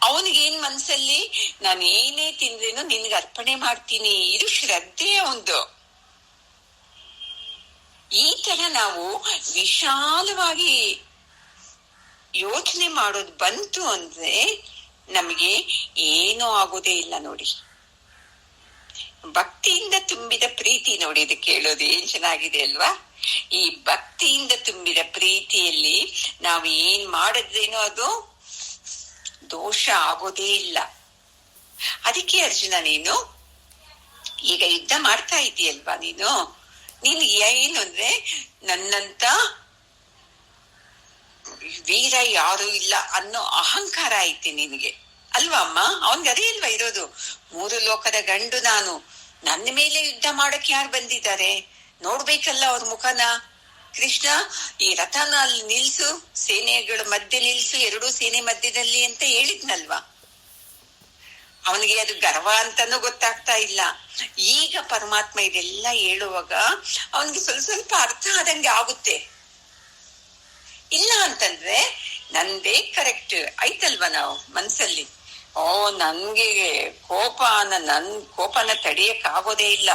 ಅವನಿಗೇನ್ ಮನ್ಸಲ್ಲಿ, ನಾನು ಏನೇ ತಿಂದ್ರೇನು ನಿನ್ಗೆ ಅರ್ಪಣೆ ಮಾಡ್ತೀನಿ, ಇದು ಶ್ರದ್ಧೆ ಅವಂದು. ಈ ತರ ನಾವು ವಿಶಾಲವಾಗಿ ಯೋಚನೆ ಮಾಡೋದು ಬಂತು ಅಂದ್ರೆ ನಮಗೆ ಏನೂ ಆಗೋದೇ ಇಲ್ಲ ನೋಡಿ. ಭಕ್ತಿಯಿಂದ ತುಂಬಿದ ಪ್ರೀತಿ ನೋಡಿ, ಇದು ಕೇಳೋದು ಏನ್ ಚೆನ್ನಾಗಿದೆ ಅಲ್ವಾ. ಈ ಭಕ್ತಿಯಿಂದ ತುಂಬಿದ ಪ್ರೀತಿಯಲ್ಲಿ ನಾವು ಏನ್ ಮಾಡಿದ್ರೇನೋ ಅದು ದೋಷ ಆಗೋದೇ ಇಲ್ಲ. ಅದಕ್ಕೆ ಅರ್ಜುನ, ನೀನು ಈಗ ಯುದ್ಧ ಮಾಡ್ತಾ ಇದೀಯಲ್ವಾ, ನೀನು ಏನು ಅಂದ್ರೆ ನನ್ನಂತ ವೀರ ಯಾರು ಇಲ್ಲ ಅನ್ನೋ ಅಹಂಕಾರ ಐತಿ ನಿನಗೆ, ಅಲ್ವಾ ಅಮ್ಮ? ಅವನ್ಗೆ ಅದೇ ಇಲ್ವಾ ಇರೋದು, 3 ಲೋಕದ ಗಂಡು ನಾನು, ನನ್ನ ಮೇಲೆ ಯುದ್ಧ ಮಾಡಕ್ ಯಾರು ಬಂದಿದ್ದಾರೆ ನೋಡ್ಬೇಕಲ್ಲ ಅವ್ರ ಮುಖನ. ಕೃಷ್ಣ, ಈ ರಥನ ಅಲ್ಲಿ ನಿಲ್ಸು, ಸೇನೆಗಳ ಮಧ್ಯೆ ನಿಲ್ಸು, 2 ಸೇನೆ ಮಧ್ಯದಲ್ಲಿ ಅಂತ ಹೇಳಿದ್ನಲ್ವಾ. ಅವನಿಗೆ ಅದು ಗರ್ವ ಅಂತಾನೂ ಗೊತ್ತಾಗ್ತಾ ಇಲ್ಲ. ಈಗ ಪರಮಾತ್ಮ ಇದೆಲ್ಲ ಹೇಳುವಾಗ ಅವನಿಗೆ ಸ್ವಲ್ಪ ಅರ್ಥ ಆದಂಗೆ ಆಗುತ್ತೆ. ಇಲ್ಲ ಅಂತಂದ್ರೆ ನಂದೇ ಕರೆಕ್ಟ್ ಆಯ್ತಲ್ವಾ, ನಾವು ಮನ್ಸಲ್ಲಿ ನನ್ಗೆ ನನ್ ಕೋಪನ ತಡಿಯಕ್ ಆಗೋದೇ ಇಲ್ಲ,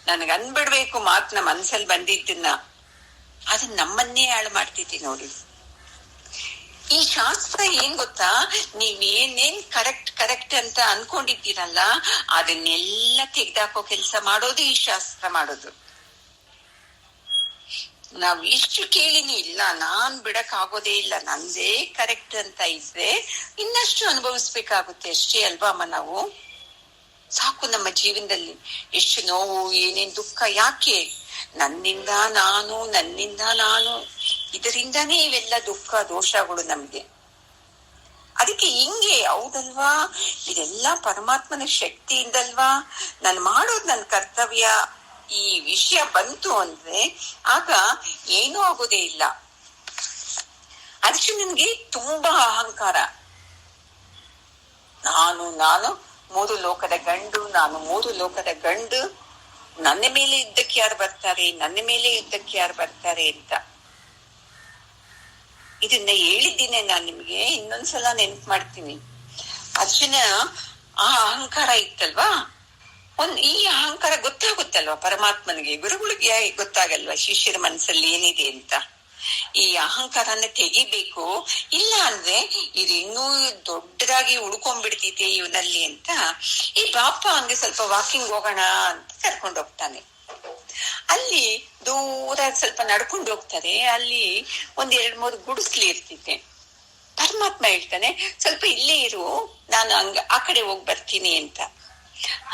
ನನ್ಗ ಅನ್ಬಿಡ್ಬೇಕು ಮಾತ್ನ ಮನ್ಸಲ್ಲಿ ಬಂದಿದ್ದನ್ನ. ಅದು ನಮ್ಮನ್ನೇ ಹಾಳು ಮಾಡ್ತೈತಿ ನೋಡಿ. ಈ ಶಾಸ್ತ್ರ ಏನ್ ಗೊತ್ತಾ, ನೀವ್ ಏನೇನ್ ಕರೆಕ್ಟ್ ಅಂತ ಅನ್ಕೊಂಡಿದ್ದೀರಲ್ಲ ಅದನ್ನೆಲ್ಲ ತೆಗ್ದಾಕೋ ಕೆಲಸ ಮಾಡೋದು ಈ ಶಾಸ್ತ್ರ ಮಾಡೋದು. ನಾವ್ ಇಷ್ಟು ಕೇಳಿನಿ, ಇಲ್ಲ ನಾನ್ ಬಿಡಕ್ ಆಗೋದೇ ಇಲ್ಲ, ನಂದೇ ಕರೆಕ್ಟ್ ಅಂತ ಇದ್ರೆ ಇನ್ನಷ್ಟು ಅನುಭವಿಸ್ಬೇಕಾಗುತ್ತೆ ಅಷ್ಟೇ ಅಲ್ವಾ ಅಮ್ಮ. ನಾವು ಸಾಕು ನಮ್ಮ ಜೀವನದಲ್ಲಿ ಎಷ್ಟು ನೋವು, ಏನೇನ್ ದುಃಖ, ಯಾಕೆ? ನನ್ನಿಂದ ನಾನು ಇದರಿಂದಾನೇ ಇವೆಲ್ಲ ದುಃಖ ದೋಷಗಳು ನಮ್ಗೆ. ಅದಕ್ಕೆ ಹಿಂಗೆ ಹೌದಲ್ವಾ, ಇದೆಲ್ಲ ಪರಮಾತ್ಮನ ಶಕ್ತಿಯಿಂದಲ್ವಾ, ನಾನ್ ಮಾಡೋದು ನನ್ ಕರ್ತವ್ಯ. ಈ ವಿಷಯ ಬಂತು ಅಂದ್ರೆ ಆಗ ಏನೂ ಆಗೋದೇ ಇಲ್ಲ. ಅರ್ಜುನನ್ಗೆ ತುಂಬಾ ಅಹಂಕಾರ. ನಾನು 3 ಲೋಕದ ಗಂಡು, ನಾನು 3 ಲೋಕದ ಗಂಡು, ನನ್ನ ಮೇಲೆ ಯುದ್ಧಕ್ಕೆ ಯಾರು ಬರ್ತಾರೆ ಅಂತ. ಇದನ್ನ ಹೇಳಿದ್ದೀನಿ ನಾನು ನಿಮ್ಗೆ, ಇನ್ನೊಂದ್ಸಲ ನೆನ್ಪು ಮಾಡ್ತೀನಿ. ಅರ್ಜುನ ಆ ಅಹಂಕಾರ ಇತ್ತಲ್ವಾ, ಈ ಅಹಂಕಾರ ಗೊತ್ತಾಗುತ್ತಲ್ವಾ ಪರಮಾತ್ಮನಿಗೆ. ಗುರುಗಳಿಗೆ ಗೊತ್ತಾಗಲ್ವಾ ಶಿಷ್ಯರ ಮನಸ್ಸಲ್ಲಿ ಏನಿದೆ ಅಂತ. ಈ ಅಹಂಕಾರನ ತೆಗಿಬೇಕು, ಇಲ್ಲ ಅಂದ್ರೆ ಇದು ಇನ್ನೂ ದೊಡ್ಡದಾಗಿ ಉಳ್ಕೊಂಡ್ಬಿಡ್ತೈತೆ ಇವನಲ್ಲಿ ಅಂತ ಈ ಬಾಪ ಹಂಗೆ ಸ್ವಲ್ಪ ವಾಕಿಂಗ್ ಹೋಗೋಣ ಅಂತ ಕರ್ಕೊಂಡು ಹೋಗ್ತಾನೆ. ಅಲ್ಲಿ ದೂರ ಸ್ವಲ್ಪ ನಡ್ಕೊಂಡು ಹೋಗ್ತಾರೆ. ಅಲ್ಲಿ 1-2-3 ಗುಡಿಸ್ಲಿ ಇರ್ತಿದ್ದೆ. ಪರಮಾತ್ಮ ಹೇಳ್ತಾನೆ, ಸ್ವಲ್ಪ ಇಲ್ಲೇ ಇರು, ನಾನು ಆ ಕಡೆ ಹೋಗಿ ಬರ್ತೀನಿ ಅಂತ.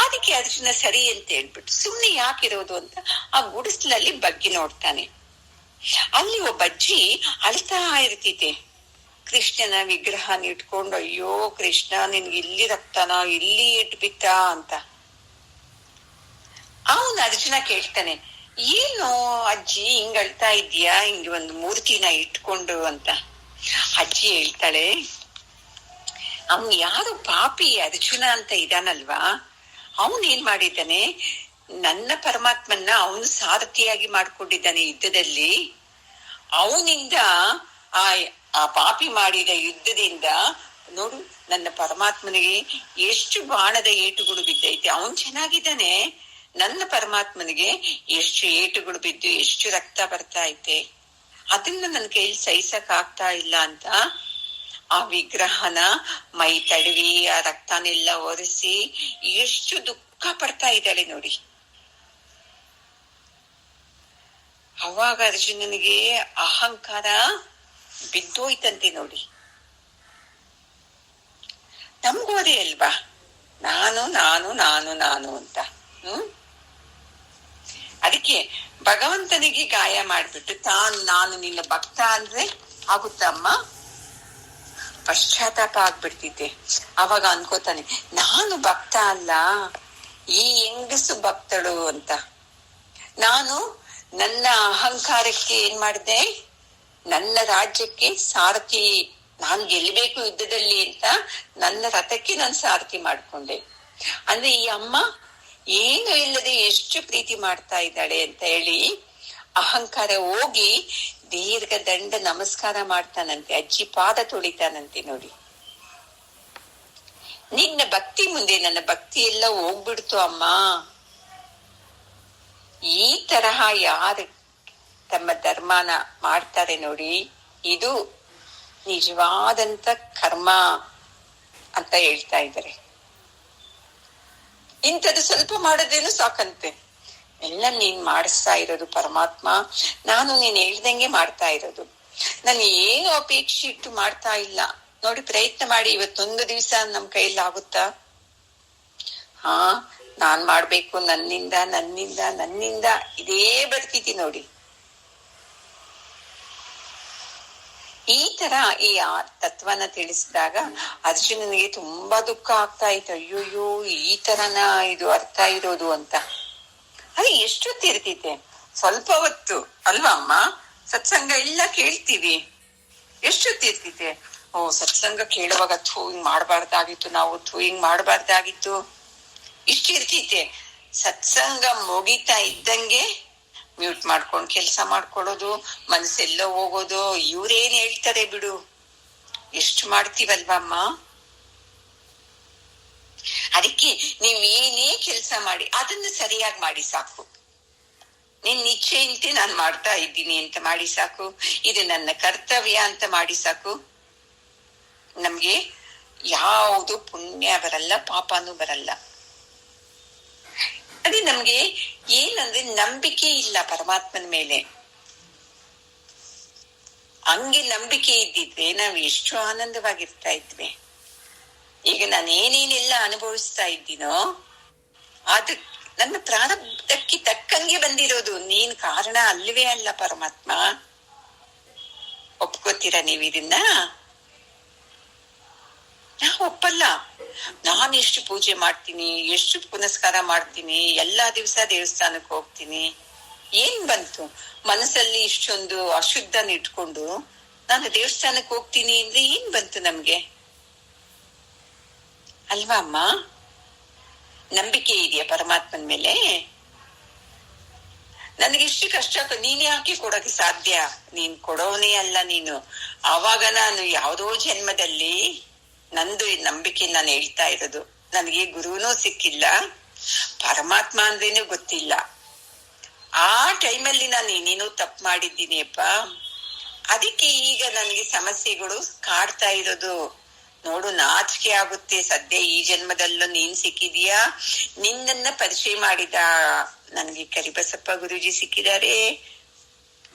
ಅದಕ್ಕೆ ಅರ್ಜುನ ಸರಿ ಅಂತ ಹೇಳ್ಬಿಟ್ಟು ಸುಮ್ನೆ ಯಾಕಿರೋದು ಅಂತ ಆ ಗುಡಿಸ್ಲಲ್ಲಿ ಬಗ್ಗಿ ನೋಡ್ತಾನೆ. ಅಲ್ಲಿ ಒಬ್ಬ ಅಜ್ಜಿ ಅಳ್ತಾ ಇರ್ತಿದೆ. ಕೃಷ್ಣನ ವಿಗ್ರಹನ ಇಟ್ಕೊಂಡು, ಅಯ್ಯೋ ಕೃಷ್ಣ ನಿನ್ಗೆ ಇಲ್ಲಿ ರಕ್ತನ, ಇಲ್ಲಿ ಇಟ್ಬಿಟ್ಟ ಅಂತ. ಅವನು ಅರ್ಜುನ ಕೇಳ್ತಾನೆ, ಏನು ಅಜ್ಜಿ ಹಿಂಗ್ ಅಳ್ತಾ ಇದೀಯಾ, ಹಿಂಗೆ ಒಂದು ಮೂರ್ತಿನ ಇಟ್ಕೊಂಡು ಅಂತ. ಅಜ್ಜಿ ಹೇಳ್ತಾಳೆ, ಅವನ್ ಯಾರು ಪಾಪಿ ಅರ್ಜುನ ಅಂತ ಇದಾನಲ್ವಾ, ಅವನ್ ಏನ್ ಮಾಡಿದ್ದಾನೆ, ನನ್ನ ಪರಮಾತ್ಮನ್ನ ಅವನು ಸಾರಥಿಯಾಗಿ ಮಾಡ್ಕೊಂಡಿದ್ದಾನೆ ಯುದ್ಧದಲ್ಲಿ. ಅವನಿಂದ ಆ ಪಾಪಿ ಮಾಡಿದ ಯುದ್ಧದಿಂದ ನೋಡು ನನ್ನ ಪರಮಾತ್ಮನಿಗೆ ಎಷ್ಟು ಬಾಣದ ಏಟುಗಳು ಬಿದ್ದೈತೆ. ಅವನ್ ಚೆನ್ನಾಗಿದ್ದಾನೆ, ನನ್ನ ಪರಮಾತ್ಮನಿಗೆ ಎಷ್ಟು ಏಟುಗಳು ಬಿದ್ದು ಎಷ್ಟು ರಕ್ತ ಬರ್ತಾ ಐತೆ, ಅದನ್ನ ನನ್ ಕೈಲಿ ಸಹಿಸಕ್ ಆಗ್ತಾ ಇಲ್ಲ ಅಂತ ಆ ವಿಗ್ರಹನ ಮೈ ತಡವಿ ಆ ರಕ್ತನೆಲ್ಲ ಒರೆಸಿ ಎಷ್ಟು ದುಃಖ ಪಡ್ತಾ ಇದ್ದಾಳೆ ನೋಡಿ. ಅವಾಗ ಅರ್ಜುನನಿಗೆ ಅಹಂಕಾರ ಬಿದ್ದೋಯ್ತಂತೆ ನೋಡಿ. ನಮ್ಗೂ ಅದೇ ಅಲ್ವಾ, ನಾನು ಅಂತ. ಅದಕ್ಕೆ ಭಗವಂತನಿಗೆ ಗಾಯ ಮಾಡ್ಬಿಟ್ಟು ನಾನು ನಿನ್ನ ಭಕ್ತ ಅಂದ್ರೆ ಆಗುತ್ತಮ್ಮ, ಪಶ್ಚಾತ್ತಾಪ ಆಗ್ಬಿಡ್ತಿದ್ದೆ. ಅವಾಗ ಅನ್ಕೋತಾನೆ, ನಾನು ಭಕ್ತ ಅಲ್ಲ, ಈ ಹೆಂಗಸು ಭಕ್ತಳು ಅಂತ. ನಾನು ನನ್ನ ಅಹಂಕಾರಕ್ಕೆ ಏನ್ ಮಾಡಿದೆ, ನನ್ನ ರಾಜ್ಯಕ್ಕೆ ಸಾರಥಿ, ನಾನ್ ಗೆಲ್ಬೇಕು ಯುದ್ಧದಲ್ಲಿ ಅಂತ ನನ್ನ ರಥಕ್ಕೆ ನಾನು ಸಾರಥಿ ಮಾಡ್ಕೊಂಡೆ. ಅಂದ್ರೆ ಈ ಅಮ್ಮ ಏನು ಇಲ್ಲದೆ ಎಷ್ಟು ಪ್ರೀತಿ ಮಾಡ್ತಾ ಇದ್ದಾಳೆ ಅಂತ ಹೇಳಿ ಅಹಂಕಾರ ಹೋಗಿ ದೀರ್ಘ ದಂಡ ನಮಸ್ಕಾರ ಮಾಡ್ತಾನಂತೆ. ಅಜ್ಜಿ ಪಾದ ತೊಳಿತಾನಂತೆ ನೋಡಿ. ನಿನ್ನ ಭಕ್ತಿ ಮುಂದೆ ನನ್ನ ಭಕ್ತಿ ಎಲ್ಲ ಹೋಗ್ಬಿಡ್ತು ಅಮ್ಮ. ಈ ತರಹ ಯಾರು ತಮ್ಮ ಧರ್ಮನ ಮಾಡ್ತಾರೆ ನೋಡಿ, ಇದು ನಿಜವಾದಂತ ಕರ್ಮ ಅಂತ ಹೇಳ್ತಾ ಇದ್ದಾರೆ. ಇಂಥದ್ದು ಸ್ವಲ್ಪ ಮಾಡೋದೇನು ಸಾಕಂತೆ, ಎಲ್ಲ ನೀನ್ ಮಾಡಿಸ್ತಾ ಇರೋದು ಪರಮಾತ್ಮ, ನಾನು ನೀನ್ ಹೇಳ್ದಂಗೆ ಮಾಡ್ತಾ ಇರೋದು, ನಾನು ಏನು ಅಪೇಕ್ಷೆ ಇಟ್ಟು ಮಾಡ್ತಾ ಇಲ್ಲ ನೋಡಿ. ಪ್ರಯತ್ನ ಮಾಡಿ ಇವತ್ತೊಂದು ದಿವಸ ನಮ್ ಕೈಯಲ್ಲಿ ಆಗುತ್ತಾ? ನಾನ್ ಮಾಡ್ಬೇಕು, ನನ್ನಿಂದ ಇದೇ ಬರ್ತಿತಿ ನೋಡಿ. ಈ ತರ ಈ ತತ್ವನ ತಿಳಿಸಿದಾಗ ಅರ್ಜುನನಿಗೆ ತುಂಬಾ ದುಃಖ ಆಗ್ತಾ ಇತ್ತು. ಅಯ್ಯೋಯ್ಯೋ, ಈ ತರನ ಇದು ಅರ್ಥ ಇರೋದು ಅಂತ. ಅದು ಎಷ್ಟೊತ್ತು ಇರ್ತಿದೆ? ಸ್ವಲ್ಪ ಹೊತ್ತು ಅಲ್ವಾ ಅಮ್ಮ? ಸತ್ಸಂಗ ಎಲ್ಲ ಕೇಳ್ತೀವಿ, ಎಷ್ಟೊತ್ತು ಇರ್ತಿದೆ? ಸತ್ಸಂಗ ಕೇಳುವಾಗ ಹಿಂಗ್ ಮಾಡ್ಬಾರ್ದಾಗಿತ್ತು, ನಾವು ಹಿಂಗ್ ಮಾಡ್ಬಾರ್ದಾಗಿತ್ತು, ಇಷ್ಟ ಇರ್ತಿದೆ. ಸತ್ಸಂಗ ಮುಗಿತಾ ಇದ್ದಂಗೆ ಮ್ಯೂಟ್ ಮಾಡ್ಕೊಂಡು ಕೆಲಸ ಮಾಡ್ಕೊಳ್ಳೋದು, ಮನಸ್ಸೆಲ್ಲ ಹೋಗೋದು, ಇವ್ರೇನ್ ಹೇಳ್ತಾರೆ ಬಿಡು, ಎಷ್ಟು ಮಾಡ್ತೀವಲ್ವಮ್ಮ. ಅದಕ್ಕೆ ನೀವ್ ಏನೇ ಕೆಲಸ ಮಾಡಿ ಅದನ್ನ ಸರಿಯಾಗಿ ಮಾಡಿ ಸಾಕು. ನಿನ್ ಇಚ್ಛೆಯಂತೆ ನಾನು ಮಾಡ್ತಾ ಇದ್ದೀನಿ ಅಂತ ಮಾಡಿ ಸಾಕು. ಇದು ನನ್ನ ಕರ್ತವ್ಯ ಅಂತ ಮಾಡಿ ಸಾಕು. ನಮ್ಗೆ ಯಾವುದು ಪುಣ್ಯ ಬರಲ್ಲ, ಪಾಪನೂ ಬರಲ್ಲ. ಅದೇ ನಮ್ಗೆ ಏನಂದ್ರೆ ನಂಬಿಕೆ ಇಲ್ಲ ಪರಮಾತ್ಮನ ಮೇಲೆ. ಹಂಗೆ ನಂಬಿಕೆ ಇದ್ದಿದ್ರೆ ನಾವು ಎಷ್ಟು ಆನಂದವಾಗಿರ್ತಾ ಇದ್ವಿ. ಈಗ ನಾನು ಏನೇನೆಲ್ಲ ಅನುಭವಿಸ್ತಾ ಇದ್ದೀನೋ ಅದು ನನ್ನ ಪ್ರಾರಬ್ಧಕ್ಕೆ ತಕ್ಕಂಗೆ ಬಂದಿರೋದು. ನೀನ್ ಕಾರಣ ಅಲ್ವೇ ಅಲ್ಲ ಪರಮಾತ್ಮ. ಒಪ್ಕೋತೀರಾ ನೀವು ಇದನ್ನ? ನಾ ಒಪ್ಪಲ್ಲ. ನಾನು ಎಷ್ಟು ಪೂಜೆ ಮಾಡ್ತೀನಿ, ಎಷ್ಟು ಪುನಸ್ಕಾರ ಮಾಡ್ತೀನಿ, ಎಲ್ಲಾ ದಿವಸ ದೇವಸ್ಥಾನಕ್ಕೆ ಹೋಗ್ತೀನಿ. ಏನ್ ಬಂತು ಮನಸ್ಸಲ್ಲಿ ಇಷ್ಟೊಂದು ಅಶುದ್ಧನ ಇಟ್ಕೊಂಡು ನಾನು ದೇವಸ್ಥಾನಕ್ಕೆ ಹೋಗ್ತೀನಿ ಅಂದ್ರೆ ಏನ್ ಬಂತು ನಮ್ಗೆ? ಅಲ್ವಾ ಅಮ್ಮ? ನಂಬಿಕೆ ಇದೆಯಾ ಪರಮಾತ್ಮನ ಮೇಲೆ? ನನಗಿಷ್ಟು ಕಷ್ಟ ನೀನೇ ಹಾಕಿ ಕೊಡಕ್ಕೆ ಸಾಧ್ಯ? ನೀನ್ ಕೊಡೋನೇ ಅಲ್ಲ ನೀನು. ಆವಾಗ ನಾನು ಯಾವುದೋ ಜನ್ಮದಲ್ಲಿ ನಂದು ನಂಬಿಕೆ ನಾನು ಹೇಳ್ತಾ ಇರೋದು. ನನಗೆ ಗುರುನೂ ಸಿಕ್ಕಿಲ್ಲ, ಪರಮಾತ್ಮ ಅಂದ್ರೇನು ಗೊತ್ತಿಲ್ಲ. ಆ ಟೈಮಲ್ಲಿ ನಾನು ಏನೇನೋ ತಪ್ಪು ಮಾಡಿದ್ದೀನಿ ಅಪ್ಪ. ಅದಕ್ಕೆ ಈಗ ನನಗೆ ಸಮಸ್ಯೆಗಳು ಕಾಡ್ತಾ ಇರೋದು. ನೋಡು, ನಾಚಿಕೆ ಆಗುತ್ತೆ. ಸದ್ಯ ಈ ಜನ್ಮದಲ್ಲೂ ನೀನ್ ಸಿಕ್ಕಿದೀಯಾ. ನಿನ್ನನ್ನ ಪರಿಚಯ ಮಾಡಿದ ನನಗೆ ಕರಿಬಸಪ್ಪ ಗುರೂಜಿ ಸಿಕ್ಕಿದ್ದಾರೆ,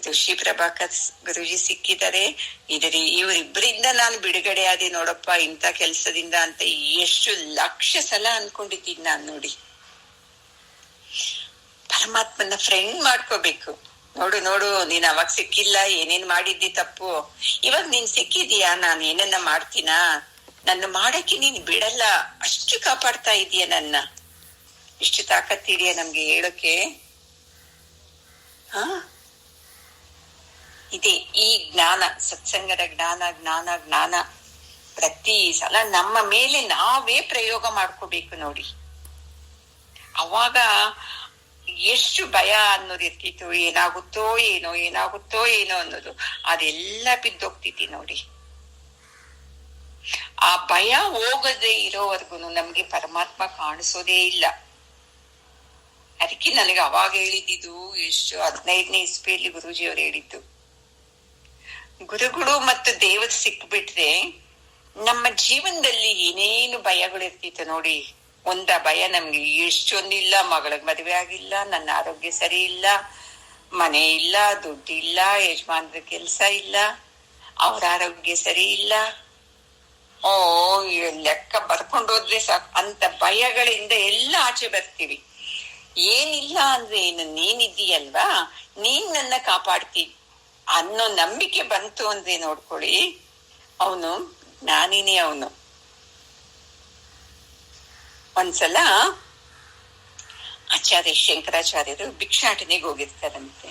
ಋಷಿ ಪ್ರಭಾಕರ್ ಗುರೂಜಿ ಸಿಕ್ಕಿದ್ದಾರೆ. ಇವರಿಬ್ಬರಿಂದ ನಾನು ಬಿಡುಗಡೆ ಆದೆ ನೋಡಪ್ಪ ಇಂಥ ಕೆಲ್ಸದಿಂದ ಅಂತ ಎಷ್ಟು ಲಕ್ಷ ಸಲ ಅನ್ಕೊಂಡಿದ್ದೀನಿ ನಾನು. ನೋಡಿ, ಪರಮಾತ್ಮನ ಫ್ರೆಂಡ್ ಮಾಡ್ಕೋಬೇಕು. ನೋಡು ನೋಡು, ನೀನ್ ಅವಾಗ ಸಿಕ್ಕಿಲ್ಲ, ಏನೇನ್ ಮಾಡಿದ್ದಿ ತಪ್ಪು. ಇವಾಗ ನೀನ್ ಸಿಕ್ಕಿದೀಯಾ, ನಾನ್ ಏನನ್ನ ಮಾಡ್ತೀನಾ? ನನ್ನ ಮಾಡಕ್ಕೆ ನೀನ್ ಬಿಡಲ್ಲ, ಅಷ್ಟು ಕಾಪಾಡ್ತಾ ಇದೀಯ ನನ್ನ. ಇಷ್ಟು ತಾಕತ್ತಿದೆಯಾ ನಮ್ಗೆ ಹೇಳೋಕೆ? ಇದೆ ಈ ಜ್ಞಾನ, ಸತ್ಸಂಗದ ಜ್ಞಾನ. ಜ್ಞಾನ ಜ್ಞಾನ ಪ್ರತಿ ಸಲ ನಮ್ಮ ಮೇಲೆ ನಾವೇ ಪ್ರಯೋಗ ಮಾಡ್ಕೋಬೇಕು ನೋಡಿ. ಅವಾಗ ಎಷ್ಟು ಭಯ ಅನ್ನೋದು ಇರ್ತಿತ್ತು. ಏನಾಗುತ್ತೋ ಏನೋ, ಏನಾಗುತ್ತೋ ಏನೋ ಅನ್ನೋದು ಅದೆಲ್ಲ ಬಿದ್ದೋಗ್ತಿತಿ ನೋಡಿ. ಆ ಭಯ ಹೋಗದೆ ಇರೋವರೆಗೂ ನಮ್ಗೆ ಪರಮಾತ್ಮ ಕಾಣಿಸೋದೇ ಇಲ್ಲ. ಅದಕ್ಕೆ ನನಗೆ ಅವಾಗ ಹೇಳಿದ್ದು, ಎಷ್ಟು 15ನೇ ಇಸ್ವಿಯಲ್ಲಿ ಗುರೂಜಿ ಅವ್ರು ಹೇಳಿದ್ದು, ಗುರುಗಳು ಮತ್ತು ದೇವರು ಸಿಕ್ಬಿಟ್ರೆ ನಮ್ಮ ಜೀವನದಲ್ಲಿ ಏನೇನು ಭಯಗಳು ಇರ್ತಿತ್ತು ನೋಡಿ. ಒಂದ ಭಯ ನಮ್ಗೆ ಎಷ್ಟೊಂದಿಲ್ಲ. ಮಗಳಿಗೆ ಮದುವೆ ಆಗಿಲ್ಲ, ನನ್ನ ಆರೋಗ್ಯ ಸರಿ ಇಲ್ಲ, ಮನೆ ಇಲ್ಲ, ದುಡ್ಡಿಲ್ಲ, ಯಜಮಾನ್ರ ಕೆಲ್ಸ ಇಲ್ಲ, ಅವ್ರ ಆರೋಗ್ಯ ಸರಿ ಇಲ್ಲ. ಲೆಕ್ಕ ಬರ್ಕೊಂಡೋದ್ರೆ ಸಾಕು ಅಂತ ಭಯಗಳಿಂದ ಎಲ್ಲ ಆಚೆ ಬರ್ತೀವಿ. ಏನಿಲ್ಲ ಅಂದ್ರೆ ಏನು, ನೀನಿದ್ದೀಯಲ್ವಾ, ನೀನ್ ನನ್ನ ಕಾಪಾಡ್ತಿ ಅನ್ನೋ ನಂಬಿಕೆ ಬಂತು ಅಂದ್ರೆ ನೋಡ್ಕೊಳ್ಳಿ, ಅವನು ನಾನೇನೇ. ಅವನು ಒಂದ್ಸಲ ಆಚಾರ್ಯ ಶಂಕರಾಚಾರ್ಯರು ಭಿಕ್ಷಾಟನೆಗೆ ಹೋಗಿರ್ತಾರಂತೆ.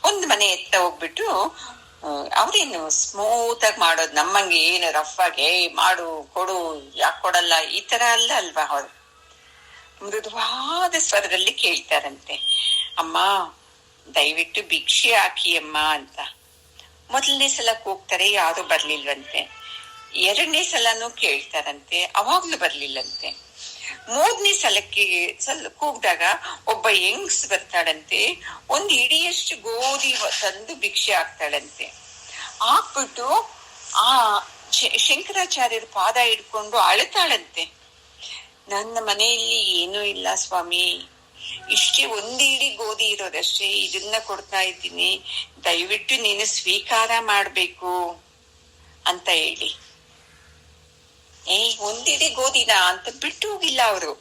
ಒಂದ್ ಮನೆ ಎತ್ತ ಹೋಗ್ಬಿಟ್ಟು, ಅವ್ರೇನು ಸ್ಮೂತ್ ಆಗಿ ಮಾಡೋದು, ನಮ್ಮಂಗೆ ಏನು ರಫ್ ಆಗಿ ಮಾಡು ಕೊಡು ಯಾಕೆ ಕೊಡಲ್ಲ ಈ ತರ ಅಲ್ಲ ಅಲ್ವಾ. ಅವ್ರು ಮೃದುವಾದ ಸ್ವರದಲ್ಲಿ ಕೇಳ್ತಾರಂತೆ, ಅಮ್ಮ ದಯವಿಟ್ಟು ಭಿಕ್ಷೆ ಹಾಕಿ ಅಮ್ಮ ಅಂತ. ಮೊದಲನೇ ಸಲ ಕೂಗ್ತಾರೆ, ಯಾರು ಬರ್ಲಿಲ್ವಂತೆ. 2ನೇ ಸಲನೂ ಕೇಳ್ತಾರಂತೆ, ಅವಾಗ್ಲೂ ಬರ್ಲಿಲ್ಲಂತೆ. 3ನೇ ಸಲಕ್ಕೆ ಕೂಗ್ದಾಗ ಒಬ್ಬ ಹೆಂಗ್ಸ್ ಬರ್ತಾಳಂತೆ, ಒಂದ್ ಇಡಿಯಷ್ಟು ಗೋಧಿ ತಂದು ಭಿಕ್ಷೆ ಹಾಕ್ತಾಳಂತೆ. ಹಾಕ್ಬಿಟ್ಟು ಆ ಶಂಕರಾಚಾರ್ಯರ ಪಾದ ಹಿಡ್ಕೊಂಡು ಅಳ್ತಾಳಂತೆ, ನನ್ನ ಮನೆಯಲ್ಲಿ ಏನೂ ಇಲ್ಲ ಸ್ವಾಮಿ, ಇಷ್ಟೇ ಒಂದು ಇಡೀ ಗೋಧಿ ಇರೋದಷ್ಟೇ, ಇದನ್ನ ಕೊಡ್ತಾ ಇದ್ದೀನಿ, ದಯವಿಟ್ಟು ನೀನು ಸ್ವೀಕಾರ ಮಾಡ್ಬೇಕು ಅಂತ ಹೇಳಿ. ಒಂದಿಡೀ ಗೋಧಿನ ಅಂತ ಬಿಟ್ಟು ಹೋಗಿಲ್ಲ ಅವರು.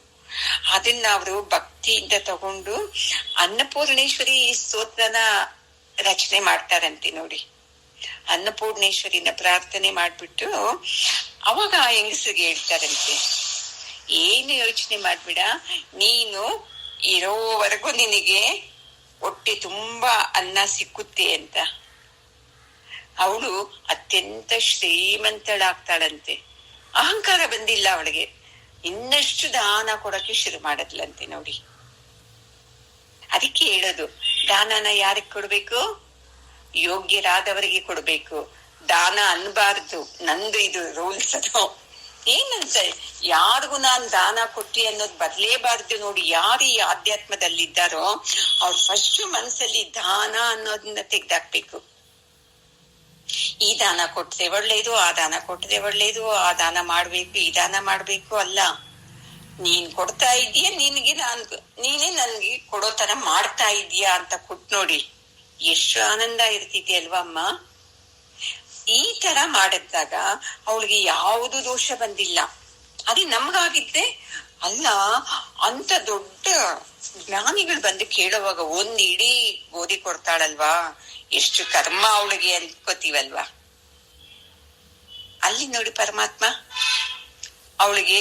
ಅದನ್ನ ಅವರು ಭಕ್ತಿಯಿಂದ ತಗೊಂಡು ಅನ್ನಪೂರ್ಣೇಶ್ವರಿ ಸ್ತೋತ್ರನ ರಚನೆ ಮಾಡ್ತಾರಂತೆ ನೋಡಿ. ಅನ್ನಪೂರ್ಣೇಶ್ವರಿನ ಪ್ರಾರ್ಥನೆ ಮಾಡ್ಬಿಟ್ಟು ಅವಾಗ ಆ ಹೆಂಗಸಿಗೆ ಹೇಳ್ತಾರಂತೆ, ಏನು ಯೋಚನೆ ಮಾಡ್ಬೇಡ, ನೀನು ಇರೋವರೆಗೂ ನಿನಗೆ ಹೊಟ್ಟೆ ತುಂಬಾ ಅನ್ನ ಸಿಕ್ಕುತ್ತೆ ಅಂತ. ಅವಳು ಅತ್ಯಂತ ಶ್ರೀಮಂತಳಾಗ್ತಾಳಂತೆ. ಅಹಂಕಾರ ಬಂದಿಲ್ಲ ಅವಳಿಗೆ, ಇನ್ನಷ್ಟು ದಾನ ಕೊಡಕ್ಕೆ ಶುರು ಮಾಡದ್ಲಂತೆ ನೋಡಿ. ಅದಕ್ಕೆ ಹೇಳೋದು, ದಾನನ ಯಾರಿಗೆ ಕೊಡ್ಬೇಕು? ಯೋಗ್ಯರಾದವರಿಗೆ ಕೊಡ್ಬೇಕು. ದಾನ ಅನ್ಬಾರ್ದು, ನಂದು ಇದು ರೂಲ್ಸ್ ಅದು. ಏನಂತ ಯಾರಿಗೂ ನಾನ್ ದಾನ ಕೊಟ್ಟಿ ಅನ್ನೋದು ಬರ್ಲೇಬಾರ್ದು ನೋಡಿ. ಯಾರು ಈ ಆಧ್ಯಾತ್ಮದಲ್ಲಿದ್ದಾರೋ ಅವ್ರ ಫಸ್ಟ್ ಮನ್ಸಲ್ಲಿ ದಾನ ಅನ್ನೋದನ್ನ ತೆಗ್ದಾಕ್ಬೇಕು. ಈ ದಾನ ಕೊಟ್ರೆ ಒಳ್ಳೇದು, ಆ ದಾನ ಕೊಟ್ರೆ ಒಳ್ಳೇದು, ಆ ದಾನ ಮಾಡ್ಬೇಕು, ಈ ದಾನ ಮಾಡ್ಬೇಕು ಅಲ್ಲ. ನೀನ್ ಕೊಡ್ತಾ ಇದೀಯ, ನೀನೇ ನನ್ಗೆ ಕೊಡೋ ತರ ಮಾಡ್ತಾ ಇದೀಯಾ ಅಂತ ಕೊಟ್ ನೋಡಿ, ಎಷ್ಟು ಆನಂದ ಇರ್ತಿದೆ ಅಲ್ವಾ ಅಮ್ಮ. ಈ ತರ ಮಾಡಿದಾಗ ಅವಳಿಗೆ ಯಾವುದು ದೋಷ ಬಂದಿಲ್ಲ. ಅದೇ ನಮ್ಗಾಗಿದ್ದೆ ಅಲ್ಲ, ಅಂತ ದೊಡ್ಡ ಜ್ಞಾನಿಗಳು ಬಂದು ಕೇಳುವಾಗ ಒಂದ್ ಇಡೀ ಗೋಧಿ ಕೊಡ್ತಾಳಲ್ವಾ, ಎಷ್ಟು ಕರ್ಮ ಅವಳಿಗೆ ಅನ್ಕೋತೀವಲ್ವಾ. ಅಲ್ಲಿ ನೋಡಿ ಪರಮಾತ್ಮ ಅವಳಿಗೆ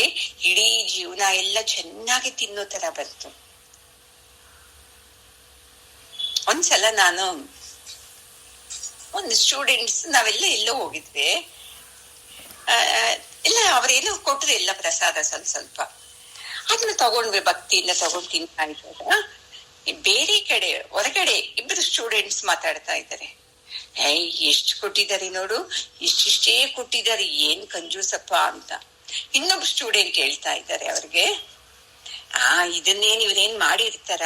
ಇಡೀ ಜೀವನ ಎಲ್ಲ ಚೆನ್ನಾಗಿ ತಿನ್ನೋ ತರ ಬಂತು. ಒಂದ್ಸಲ ನಾನು ಒಂದು ಸ್ಟೂಡೆಂಟ್ಸ್ ನಾವೆಲ್ಲ ಎಲ್ಲೋ ಹೋಗಿದ್ವಿ, ಎಲ್ಲ ಅವ್ರೇನೋ ಕೊಟ್ರು ಎಲ್ಲ ಪ್ರಸಾದ ಸ್ವಲ್ಪ ಸ್ವಲ್ಪ, ಅದನ್ನ ತಗೊಂಡ್ವಿ, ಭಕ್ತಿಯಿಂದ ತಗೊಂಡ್ ತಿಂತಾ ಇದ್ದಾಗ ಬೇರೆ ಕಡೆ ಹೊರಗಡೆ ಇಬ್ಬರು ಸ್ಟೂಡೆಂಟ್ಸ್ ಮಾತಾಡ್ತಾ ಇದ್ದಾರೆ. ಎಷ್ಟು ಕೊಟ್ಟಿದ್ದಾರೆ ನೋಡು, ಇಷ್ಟಿಷ್ಟೇ ಕೊಟ್ಟಿದ್ದಾರೆ, ಏನ್ ಕಂಜೂಸಪ್ಪ ಅಂತ. ಇನ್ನೊಬ್ಬ ಸ್ಟೂಡೆಂಟ್ ಹೇಳ್ತಾ ಇದ್ದಾರೆ ಅವ್ರಿಗೆ, ಇದನ್ನೇನ್ ಇವ್ರೇನ್ ಮಾಡಿರ್ತಾರ,